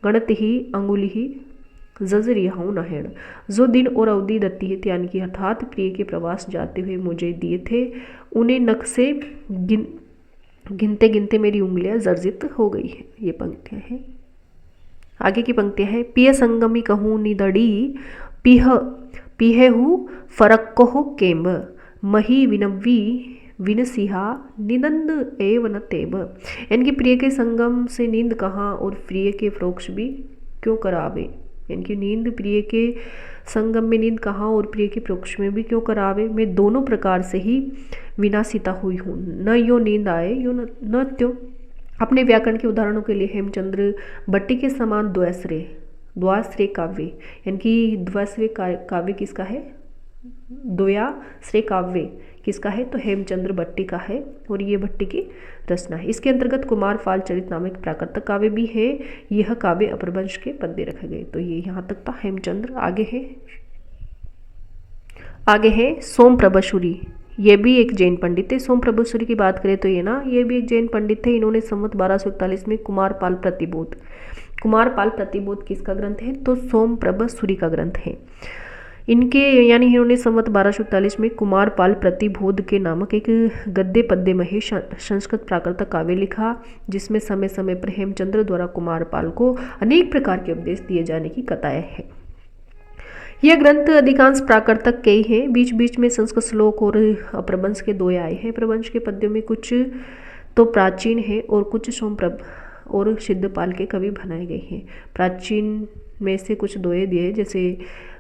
गणति ही अंगुली ही जजरियाहू नहेण, जो दिन और अवधि दत्ती है, यानी कि अर्थात प्रिय के प्रवास जाते हुए मुझे दिए थे, उन्हें नख से गिनते गिनते मेरी उंगलियां जर्जित हो गई है। ये पंक्तियां हैं। आगे की पंक्तियां हैं पिय संगमी कहूँ निदड़ी, पीहेहु फरक कहो केम्ब, मही विनव्वी विनसिहा निनंद एव न तेब, यानी कि प्रिय के संगम से नींद कहाँ और प्रिय के प्रोक्ष भी क्यों करावे, यानी कि नींद प्रिय के संगम में नींद कहाँ और प्रिय के प्रोक्ष में भी क्यों करावे। मैं दोनों प्रकार से ही विनाशिता हुई हूँ, न यो नींद आए यो न त्यों। अपने व्याकरण के उदाहरणों के लिए हेमचंद्र भट्टी के समान द्वाश्रय काव्य, यानी कि द्वाश्रय काव्य किसका है, द्वयाश्रय काव्य किसका है तो हेमचंद्र भट्टी का है, और ये भट्टी की रचना है। इसके अंतर्गत कुमारपाल चरित नामक प्राकृतिक काव्य भी है। यह काव्य अपभ्रंश के पद्य रखे गए। तो ये यहाँ तक था हेमचंद्र। आगे है सोमप्रभ सूरी, ये भी एक जैन पंडित है। सोमप्रभ सूरी की बात करें तो ये भी एक जैन पंडित थे। इन्होंने संवत 1241 में कुमारपाल प्रतिबोध किसका ग्रंथ है तो सोमप्रभ सूरी का ग्रंथ है। इन्होंने संवत 1241 में कुमारपाल प्रतिबोध के नामक एक गद्य पद्य में संस्कृत प्राकृतिक काव्य लिखा, जिसमें समय समय पर हेमचंद्र द्वारा कुमारपाल को अनेक प्रकार के उपदेश दिए जाने की कथाएं हैं। यह ग्रंथ अधिकांश प्राकृतिक के ही हैं। बीच बीच में संस्कृत श्लोक और अपभ्रंश के दोहे आए हैं। प्रबंध के पद्यों में कुछ तो प्राचीन है और कुछ सोमप्रभ और सिद्धपाल के कवि बनाए गए हैं। प्राचीन में से कुछ दोहे दिए जैसे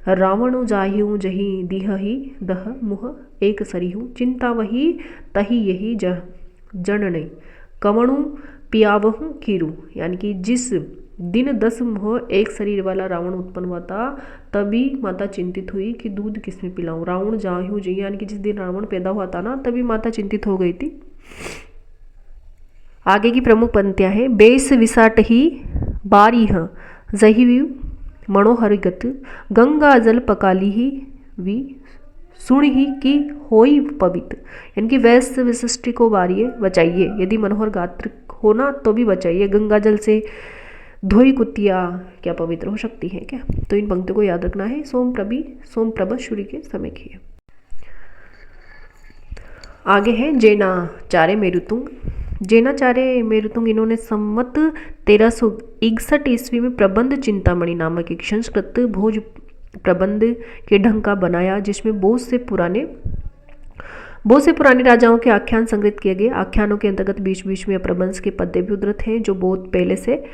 रावण जाहिऊ जही दिहही दह मुह एक सरिहू, चिंता वही तही यही जनने कवणु पियावहू कीरू, यानी कि जिस दिन 10 मोह एक शरीर वाला रावण उत्पन्न हुआ था, तभी माता चिंतित हुई कि दूध किसमें पिलाऊं। रावण जाहू जी, यानी कि जिस दिन रावण पैदा हुआ था ना, तभी माता चिंतित हो गई थी। आगे की प्रमुख पंक्तियां हैं। बेस विसाट ही बारीह जही मनोहरिगत, गंगा जल पकाली ही वी सुण ही की होई पवित्र। यानी कि वैश्य विशिष्टि को बारिये बचाइए, यदि मनोहर गात्र होना तो भी बचाइए, गंगा जल से धोई कुतिया क्या पवित्र हो सकती है क्या। तो इन पंक्तियों को याद रखना है। सोमप्रभ सूर्य के समय की है। आगे है जेनाचार्य मेरुतुंग। जेनाचार्य मेरुतुंग इन्होंने संवत 1361 ईस्वी में प्रबंध चिंतामणि नामक एक संस्कृत भोज प्रबंध के ढंग का बनाया, जिसमें बहुत से पुराने राजाओं के आख्यान संग्रहित किए गए। आख्यानों के अंतर्गत बीच बीच में अपभ्रंश के पद्य भी उद्धृत हैं, जो बहुत पहले से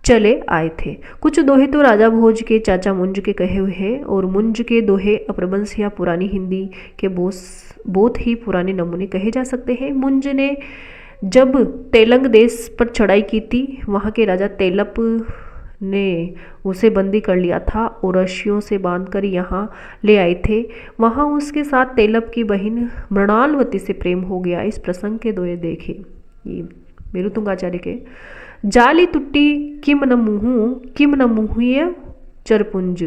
चले आए थे। कुछ दोहे तो राजा भोज के चाचा मुंज के कहे हुए हैं, और मुंज के दोहे अपभ्रंश या पुरानी हिंदी के बहुत ही पुराने नमूने कहे जा सकते हैं। मुंज ने जब तेलंग देश पर चढ़ाई की थी, वहाँ के राजा तेलप ने उसे बंदी कर लिया था और रस्सियों से बांधकर यहाँ ले आए थे। वहाँ उसके साथ तेलप की बहन मृणालवती से प्रेम हो गया। इस प्रसंग के दोहे देखे, ये मेरुतुंगाचार्य के। जाली तुट्टी किम न मुहुय चरपुंज,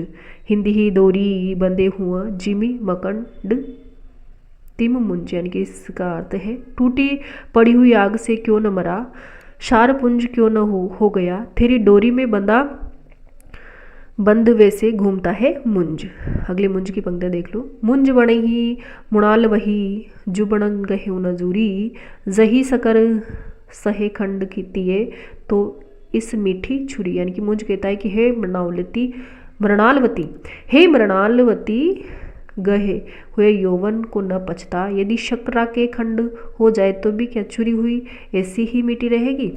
हिंदी ही दोरी बंदे हुआ जिमी मकंड तिम मुंज। यानी कि इसका अर्थ है, टूटी पड़ी हुई आग से क्यों न मरा, शारपुंज क्यों न हो गया, तेरी डोरी में बंद वैसे घूमता है मुंज। अगले मुंज की पंक्तियां देख लो। मुंज बणे ही मुणाल वही, जुबण गहे नजूरी, जही सकर सहे खंड की तिये, तो इस मीठी छुरी। यानी कि मुंज कहता है कि हे मृणालवती गहे हुए यौवन को न पछता, यदि शक्रा के खंड हो जाए तो भी क्या छुरी हुई ऐसी ही मीठी रहेगी।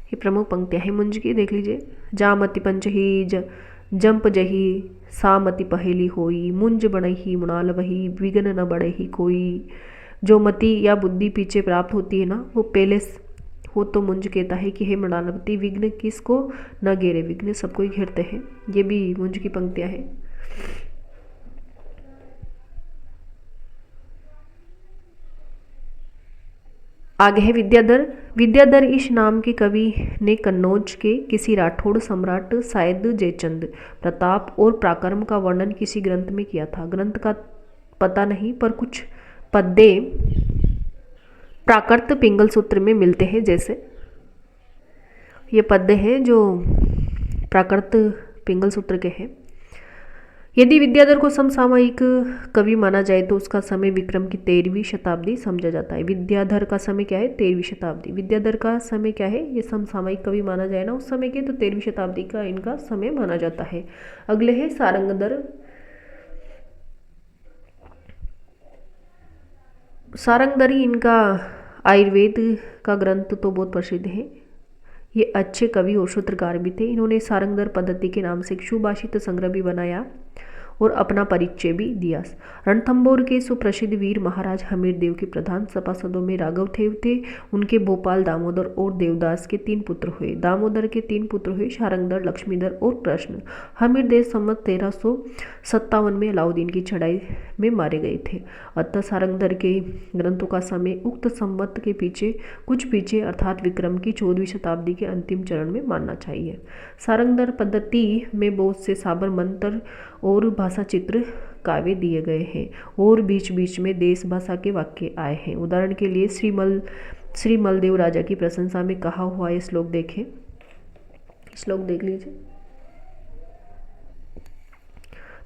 ये प्रमुख पंक्तियां हैं मुंज की, देख लीजिए। जामति पंचही जंप जही, सामति पहेली होई, मुंज बनही मुणाल वही, विघ्न न बढ़ही कोई। जो मति या बुद्धि पीछे प्राप्त होती है ना, वो पहले हो तो मुंज कहता है कि हे मृणालवती, विघ्न किसको न घेरे, विघ्न सबको ही घेरते हैं। ये भी मुंज की पंक्तियां हैं। आगे है विद्याधर। विद्याधर इस नाम के कवि ने कन्नौज के किसी राठौड़ सम्राट शायद जयचंद प्रताप और पराक्रम का वर्णन किसी ग्रंथ में किया था। ग्रंथ का पता नहीं, पर कुछ पद्य प्राकृत पिंगल सूत्र में मिलते हैं। जैसे ये पद्य हैं जो प्राकृत पिंगल सूत्र के हैं। यदि विद्याधर को समसामयिक कवि माना जाए तो उसका समय विक्रम की 13वीं शताब्दी समझा जाता है। विद्याधर का समय क्या है? 13वीं शताब्दी। विद्याधर का समय क्या है? ये समसामयिक कवि माना जाए ना उस समय के, तो 13वीं शताब्दी का इनका समय माना जाता है। अगले है सारंगधर। सारंगधरी इनका आयुर्वेद का ग्रंथ तो बहुत प्रसिद्ध है। ये अच्छे कवि और सूत्रकार भी थे। इन्होंने सारंगधर पद्धति के नाम से एक सुभाषित संग्रह भी बनाया और अपना परिचय भी दिया। रणथंभौर के सुप्रसिद्ध वीर महाराज हमीरदेव के प्रधान सभासदों में राघवदेव थे। उनके भोपाल दामोदर और देवदास के 3 पुत्र हुए। दामोदर के 3 पुत्र हुए, सारंगधर, लक्ष्मीधर और कृष्ण। हमीरदेव संवत 1357 में अलाउद्दीन की चढ़ाई में मारे गए थे। अतः सारंगधर के ग्रंथों का समय उक्त संवत के कुछ पीछे अर्थात विक्रम की 14वीं शताब्दी के अंतिम चरण में मानना चाहिए। सारंगधर पद्धति में बहुत से साबर मंत्र और भाषा चित्र काव्य दिए गए हैं और बीच बीच में देश भाषा के वाक्य आए हैं। उदाहरण के लिए श्री मलदेव राजा की प्रशंसा में कहा हुआ ये श्लोक देखें। श्लोक देख लीजिए।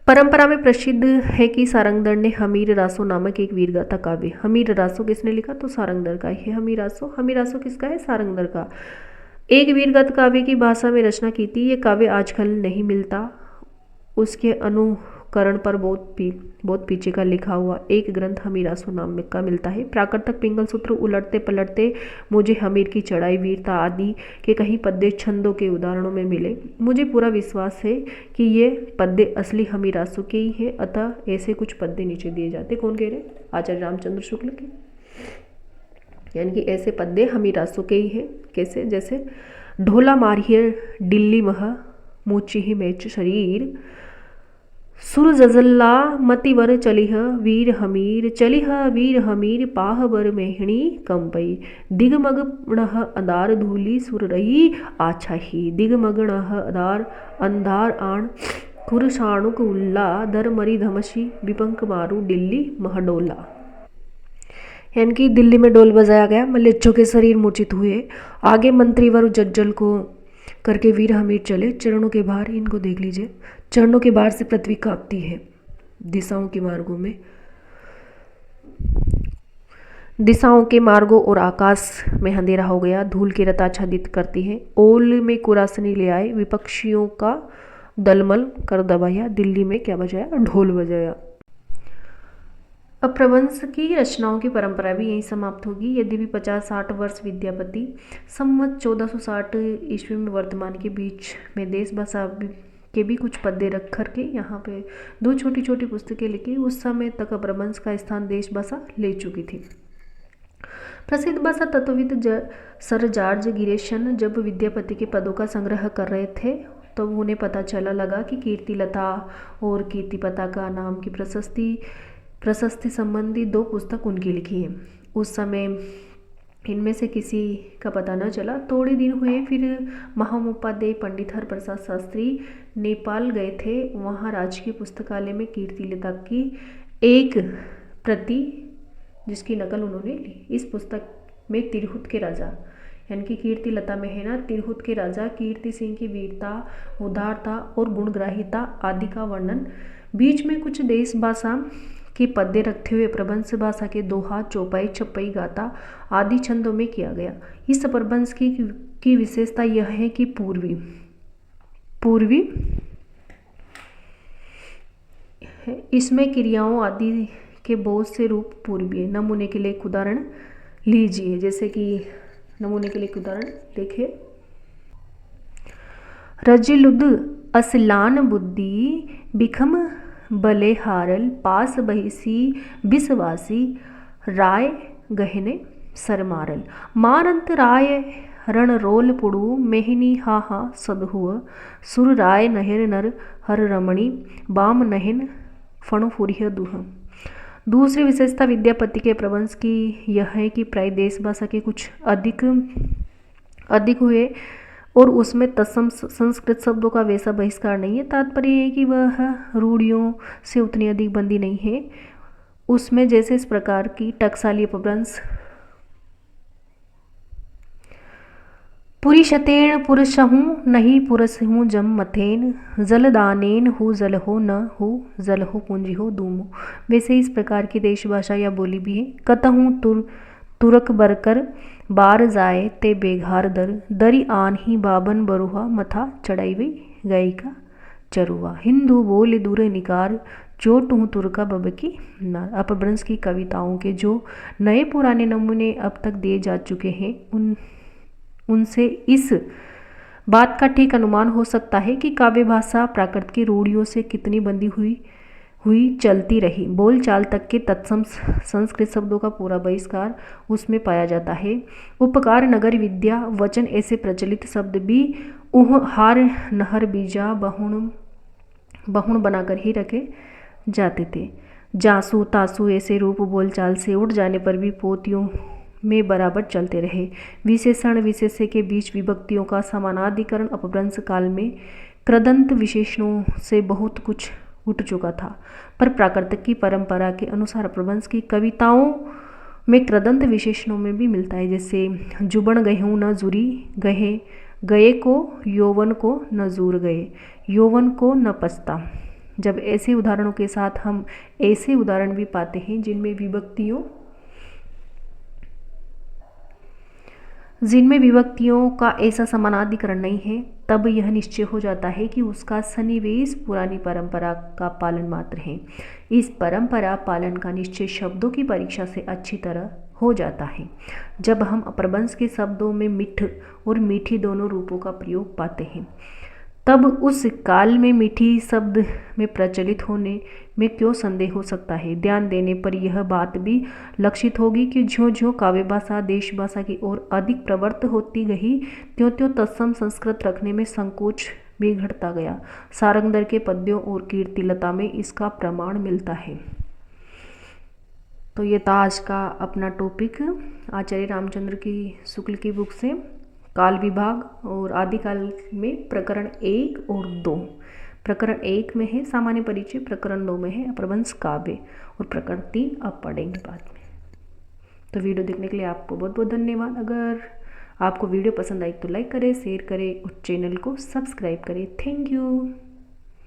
परंपरा में प्रसिद्ध है कि सारंगधर ने हमीर रासो नामक एक वीरगाथा काव्य, हमीर रासो किसने लिखा? तो सारंगधर का ही हमीर रासो किसका है? सारंगधर का। एक वीरगाथा काव्य की भाषा में रचना की थी। ये काव्य आजकल नहीं मिलता। उसके अनुकरण पर बहुत पीछे का लिखा हुआ एक ग्रंथ हमीरासो नाम का मिलता है। प्राकृतिक पिंगल सूत्र उलटते पलटते मुझे हमीर की चढ़ाई, वीरता आदि के कहीं पद्य छंदों के उदाहरणों में मिले। मुझे पूरा विश्वास है कि ये पद्य असली हमीरासो के ही है। अतः ऐसे कुछ पद्य नीचे दिए जाते। कौन कह रहे? आचार्य रामचंद्र शुक्ल के। यानी कि ऐसे पद्य हमीरासो के ही हैं। कैसे? जैसे ढोला मारिय डिल्ली मह मूची मेच शरीर, सुर जजल्ला मतिवर चलिह वीर हमीर पाह बर मेहणी कंपई, दिगमगणह अंधार धूली सुर रही आछाही, दिगमगणह अंधार आण खुरसाणुक उल्ला, दर मरी धमशी विपंक मारू दिल्ली महडोला। यानी कि दिल्ली में डोल बजाया गया, मल्लेच्छों के शरीर मूर्छित हुए, आगे मंत्रीवर जज्जल को करके वीर हमीर चले, चरणों के भार, इनको देख लीजिए, चरणों के भार से पृथ्वी कांपती है, दिशाओं के मार्गों और आकाश में अंधेरा हो गया, धूल की रत आच्छादित करती है, ओल में कुरासनी ले आए, विपक्षियों का दलमल कर दबाया, दिल्ली में क्या बजाया, ढोल बजाया। अब प्रबंध की रचनाओं की परंपरा भी यहीं समाप्त होगी। यदि भी 50-60 वर्ष विद्यापति संवत 1460 ईस्वी में वर्तमान के बीच में देश भाषा के भी कुछ पद्य रख करके यहाँ पे 2 छोटी छोटी पुस्तकें लिखी, उस समय तक प्रबंध का स्थान देश भाषा ले चुकी थी। प्रसिद्ध भाषा तत्वविद सर जॉर्ज गिरिसन जब विद्यापति के पदों का संग्रह कर रहे थे तो उन्हें पता लगा कि कीर्तिलता और कीर्ति पताका नाम की प्रशस्ति संबंधी 2 पुस्तक उनकी लिखी है। उस समय इनमें से किसी का पता न चला। थोड़े दिन हुए फिर महामहोपाध्याय पंडित हरप्रसाद शास्त्री नेपाल गए थे। वहाँ राजकीय पुस्तकालय में कीर्तिलता की एक प्रति जिसकी नकल उन्होंने ली। इस पुस्तक में तिरहुत के राजा यानी कि कीर्तिलता में है ना, तिरहुत के राजा कीर्ति सिंह की वीरता, उदारता और गुणग्राहिता आदि का वर्णन, बीच में कुछ देश भाषा के पद्य रखते हुए प्रबंध भाषा के दोहा, चौपाई, छप्पई, गाथा आदि छंदों में किया गया। इस प्रबंध की विशेषता यह है कि पूर्वी इसमें क्रियाओं आदि के बहुत से रूप पूर्वी है। नमूने के लिए एक उदाहरण लीजिए, जैसे कि नमूने के लिए एक उदाहरण देखिए, रजिलुद असलान बुद्धि बिखम बले हारल, पास बहिसी विश्वासी राय गहने सरमारल, मारंत राय रण रोल पुड़ू मेहनी हा सदहुआ, सुर राय नहर नर हर रमणी बाम नहन फणुफुरिय दुह। दूसरी विशेषता विद्यापति के प्रबंध की यह है कि प्राय देश भाषा के कुछ अधिक हुए और उसमें तत्सम संस्कृत शब्दों का वैसा बहिष्कार नहीं है। तात्पर्य है कि वह रूढ़ियों से उतनी अधिक बंदी नहीं है उसमें, जैसे इस प्रकार की टकसाली अपभ्रंश, पुरुषतेन पुरुषहूँ नहीं पुरुषहूँ जम मथेन, जलदानेन हो जल हो न हो जल हो पूंजी हो दूमो। वैसे इस प्रकार की देश भाषा या बोली भी है। कतहूँ तुरक बरकर बार जाए ते बेघार दरी आन ही बाबन बरुहा मथा चढ़ाई गई का चरुआ, हिंदू बोल दूर निकार चोट हूँ तुर्का बबकी नार। अपभ्रंश की कविताओं के जो नए पुराने नमूने अब तक दिए जा चुके हैं उनसे इस बात का ठीक अनुमान हो सकता है कि काव्य भाषा प्राकृत की रूढ़ियों से कितनी बंधी हुई चलती रही। बोल चाल तक के तत्सम संस्कृत शब्दों का पूरा बहिष्कार उसमें पाया जाता है। उपकार, नगर, विद्या, वचन ऐसे प्रचलित शब्द भी उह, हार, नहर, बीजा, बहुण बनाकर ही रखे जाते थे। जासू, तासू ऐसे रूप बोलचाल से उठ जाने पर भी पोतियों में बराबर चलते रहे। विशेषण विशेष्य के बीच विभक्तियों का समानाधिकरण अपभ्रंश काल में कृदंत विशेषणों से बहुत कुछ उठ चुका था, पर प्राकृतिक की परंपरा के अनुसार प्रबंध की कविताओं में कृदंत विशेषणों में भी मिलता है। जैसे जुबन गहूँ न जुरी गहे, गए को यौवन को न जूर गए, यौवन को न पछता। जब ऐसे उदाहरणों के साथ हम ऐसे उदाहरण भी पाते हैं जिनमें विभक्तियों का ऐसा समानाधिकरण नहीं है, तब यह निश्चय हो जाता है कि उसका सन्निवेश पुरानी परंपरा का पालन मात्र है। इस परंपरा पालन का निश्चय शब्दों की परीक्षा से अच्छी तरह हो जाता है जब हम अपभ्रंश के शब्दों में मिठ और मीठी दोनों रूपों का प्रयोग पाते हैं। तब उस काल में मीठी शब्द में प्रचलित होने में क्यों संदेह हो सकता है। ध्यान देने पर यह बात भी लक्षित होगी कि ज्यों ज्यों काव्य भाषा देश भाषा की ओर अधिक प्रवृत्त होती गई, त्यों त्यों तत्सम संस्कृत रखने में संकोच भी घटता गया। सारंगधर के पद्यों और कीर्तिलता में इसका प्रमाण मिलता है। तो ये था आज का अपना टॉपिक आचार्य रामचंद्र की शुक्ल की बुक से काल विभाग और आदिकाल में प्रकरण 1 और 2। प्रकरण 1 में है सामान्य परिचय, प्रकरण 2 में है अपभ्रंश काव्य और प्रकरण 3 अब पढ़ेंगे बाद में। तो वीडियो देखने के लिए आपको बहुत बहुत धन्यवाद। अगर आपको वीडियो पसंद आई तो लाइक करें, शेयर करें और चैनल को सब्सक्राइब करें। Thank you.